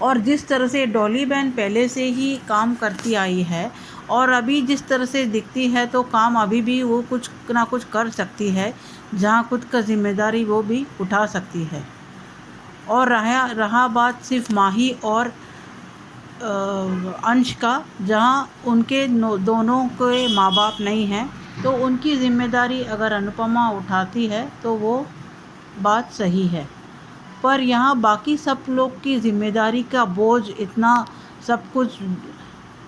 और जिस तरह से डॉली बहन पहले से ही काम करती आई है और अभी जिस तरह से दिखती है, तो काम अभी भी वो कुछ ना कुछ कर सकती है, जहाँ खुद का ज़िम्मेदारी वो भी उठा सकती है। और रहा बात सिर्फ माही और अंश का, जहाँ उनके दोनों के माँ बाप नहीं हैं, तो उनकी ज़िम्मेदारी अगर अनुपमा उठाती है तो वो बात सही है। पर यहाँ बाकी सब लोग की ज़िम्मेदारी का बोझ इतना सब कुछ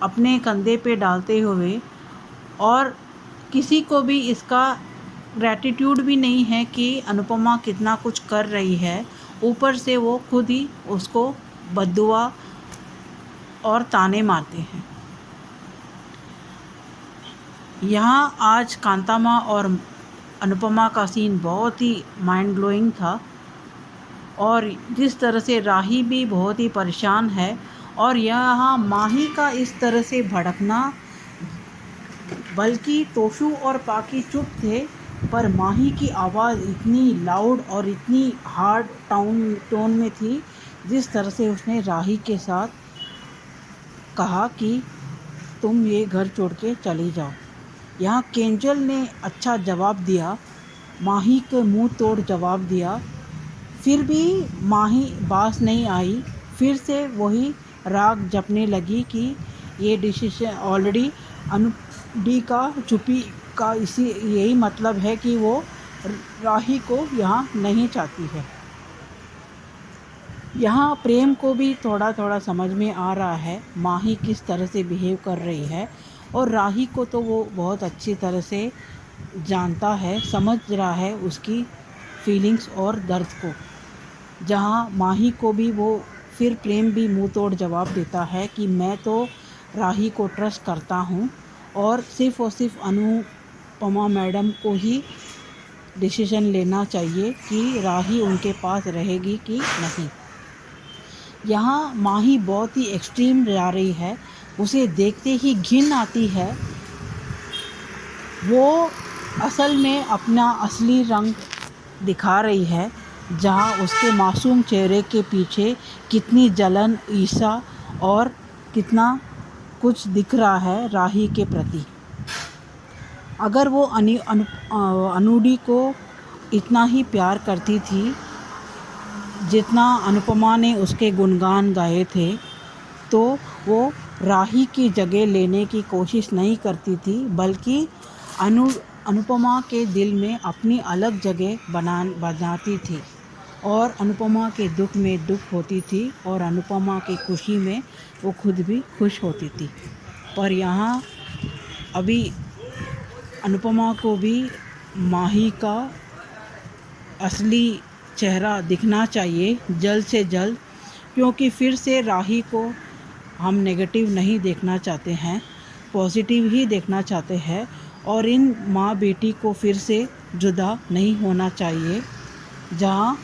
अपने कंधे पे डालते हुए, और किसी को भी इसका ग्रैटिट्यूड भी नहीं है कि अनुपमा कितना कुछ कर रही है, ऊपर से वो खुद ही उसको बद्दुआ और ताने मारते हैं। यहाँ आज कांतामा और अनुपमा का सीन बहुत ही माइंड ब्लोइंग था, और जिस तरह से राही भी बहुत ही परेशान है, और यहाँ माही का इस तरह से भड़कना, बल्कि तोशु और पाकी चुप थे, पर माही की आवाज़ इतनी लाउड और इतनी हार्ड टोन में थी, जिस तरह से उसने राही के साथ कहा कि तुम ये घर छोड़ के चली जाओ। यहाँ केंजल ने अच्छा जवाब दिया, माही के मुंह तोड़ जवाब दिया, फिर भी माही बास नहीं आई। फिर से वही राग जपने लगी कि ये डिसीजन ऑलरेडी अनुडी का चुप्पी का यही मतलब है कि वो राही को यहाँ नहीं चाहती है। यहाँ प्रेम को भी थोड़ा थोड़ा समझ में आ रहा है माही किस तरह से बिहेव कर रही है, और राही को तो वो बहुत अच्छी तरह से जानता है, समझ रहा है उसकी फीलिंग्स और दर्द को। जहाँ माही को भी वो फिर प्रेम भी मुंह तोड़ जवाब देता है कि मैं तो राही को ट्रस्ट करता हूँ, और सिर्फ अनुपमा मैडम को ही डिसीजन लेना चाहिए कि राही उनके पास रहेगी कि नहीं। यहाँ माही बहुत ही एक्सट्रीम जा रही है, उसे देखते ही घिन आती है। वो असल में अपना असली रंग दिखा रही है, जहाँ उसके मासूम चेहरे के पीछे कितनी जलन, ईर्ष्या और कितना कुछ दिख रहा है राही के प्रति। अगर वो अनुडी को इतना ही प्यार करती थी जितना अनुपमा ने उसके गुणगान गाए थे, तो वो राही की जगह लेने की कोशिश नहीं करती थी, बल्कि अनुपमा के दिल में अपनी अलग जगह बनाती थी, और अनुपमा के दुख में दुख होती थी, और अनुपमा की खुशी में वो खुद भी खुश होती थी। पर यहाँ अभी अनुपमा को भी माही का असली चेहरा दिखना चाहिए जल्द से जल्द, क्योंकि फिर से राही को हम नेगेटिव नहीं देखना चाहते हैं, पॉजिटिव ही देखना चाहते हैं। और इन माँ बेटी को फिर से जुदा नहीं होना चाहिए, जहाँ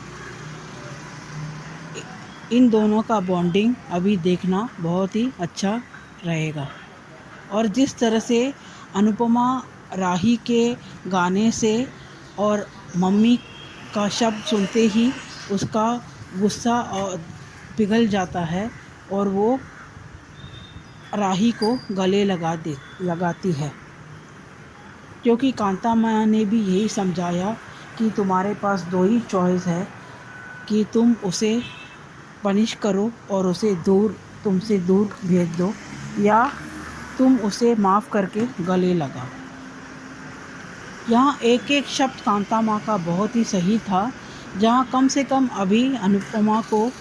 इन दोनों का बॉन्डिंग अभी देखना बहुत ही अच्छा रहेगा। और जिस तरह से अनुपमा राही के गाने से और मम्मी का शब्द सुनते ही उसका गुस्सा और पिघल जाता है और वो राही को गले लगाती है, क्योंकि कांता माँ ने भी यही समझाया कि तुम्हारे पास दो ही चॉइस है कि तुम उसे पनिश करो और उसे तुमसे दूर भेज दो, या तुम उसे माफ़ करके गले लगाओ। यहाँ एक एक शब्द कांता माँ का बहुत ही सही था, जहाँ कम से कम अभी अनुपमा को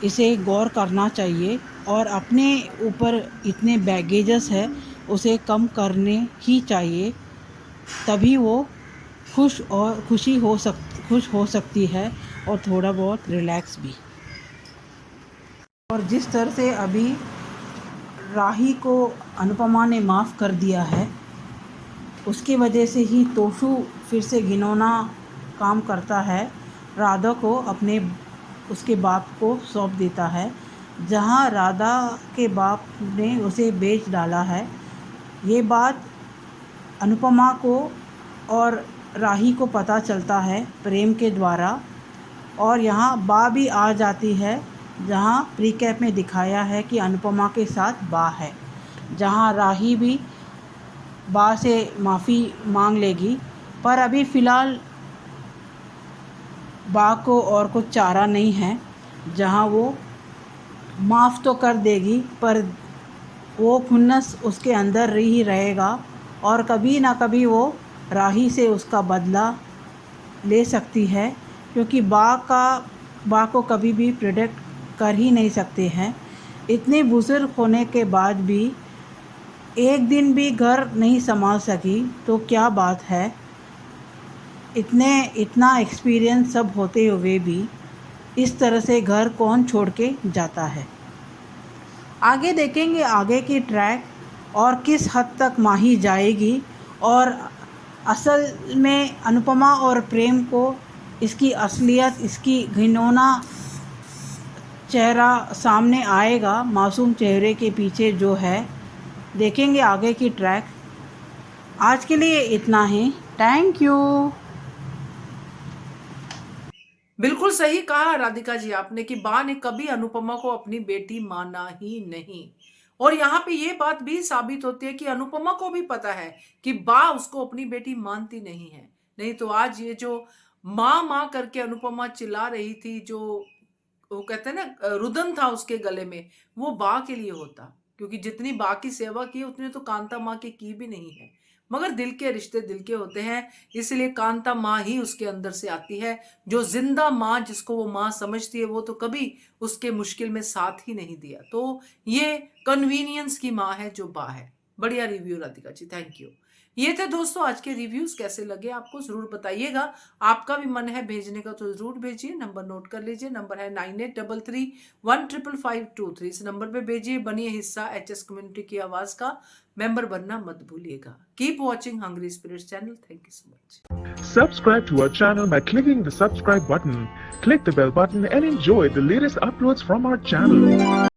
इसे गौर करना चाहिए और अपने ऊपर इतने बैगेजेस है उसे कम करने ही चाहिए, तभी वो खुश हो सकती है और थोड़ा बहुत रिलैक्स भी। और जिस तरह से अभी राही को अनुपमा ने माफ़ कर दिया है, उसकी वजह से ही तोशु फिर से घिनौना काम करता है, राधा को उसके बाप को सौंप देता है, जहां राधा के बाप ने उसे बेच डाला है। ये बात अनुपमा को और राही को पता चलता है प्रेम के द्वारा, और यहाँ बा भी आ जाती है, जहाँ प्रीकैप में दिखाया है कि अनुपमा के साथ बा है, जहाँ राही भी बा से माफ़ी मांग लेगी। पर अभी फ़िलहाल बा को और कुछ चारा नहीं है, जहाँ वो माफ़ तो कर देगी पर वो खुन्नस उसके अंदर ही रहेगा और कभी ना कभी वो राही से उसका बदला ले सकती है, क्योंकि बा को कभी भी प्रेडिक्ट कर ही नहीं सकते हैं। इतने बुज़ुर्ग होने के बाद भी एक दिन भी घर नहीं संभाल सकी तो क्या बात है। इतना एक्सपीरियंस सब होते हुए भी इस तरह से घर कौन छोड़ के जाता है। आगे देखेंगे आगे की ट्रैक और किस हद तक माही जाएगी, और असल में अनुपमा और प्रेम को इसकी असलियत, इसकी घिनौना चेहरा सामने आएगा, मासूम चेहरे के पीछे जो है। देखेंगे आगे की ट्रैक। आज के लिए इतना ही। Thank you. बिल्कुल सही कहा राधिका जी आपने कि बा ने कभी अनुपमा को अपनी बेटी माना ही नहीं, और यहाँ पे ये बात भी साबित होती है कि अनुपमा को भी पता है कि बा उसको अपनी बेटी मानती नहीं है। नहीं तो आज ये जो माँ करके अनुपमा चिल्ला रही थी, जो वो कहते हैं ना रुदन था उसके गले में, वो बा के लिए होता, क्योंकि जितनी बा की सेवा की उतनी तो कांता माँ की भी नहीं है। मगर दिल के रिश्ते दिल के होते हैं, इसलिए कांता माँ ही उसके अंदर से आती है। जो जिंदा माँ जिसको वो माँ समझती है, वो तो कभी उसके मुश्किल में साथ ही नहीं दिया। तो ये कन्वीनियंस की माँ है जो बा है। बढ़िया review Radhika ji, thank you. ये थे दोस्तों आज के रिव्यूज, कैसे लगे आपको जरूर बताइएगा। आपका भी मन है भेजने का तो जरूर भेजिए। नंबर नोट कर लीजिए, नंबर है 9833155523। इस नंबर पे भेजिए। बनिए हिस्सा HS कम्युनिटी की आवाज का, मेंबर बनना मत भूलिएगा। Keep watching hungry spirits channel. Thank you so much. Subscribe to our channel by clicking the subscribe button. Click the bell button and enjoy the latest uploads from our channel.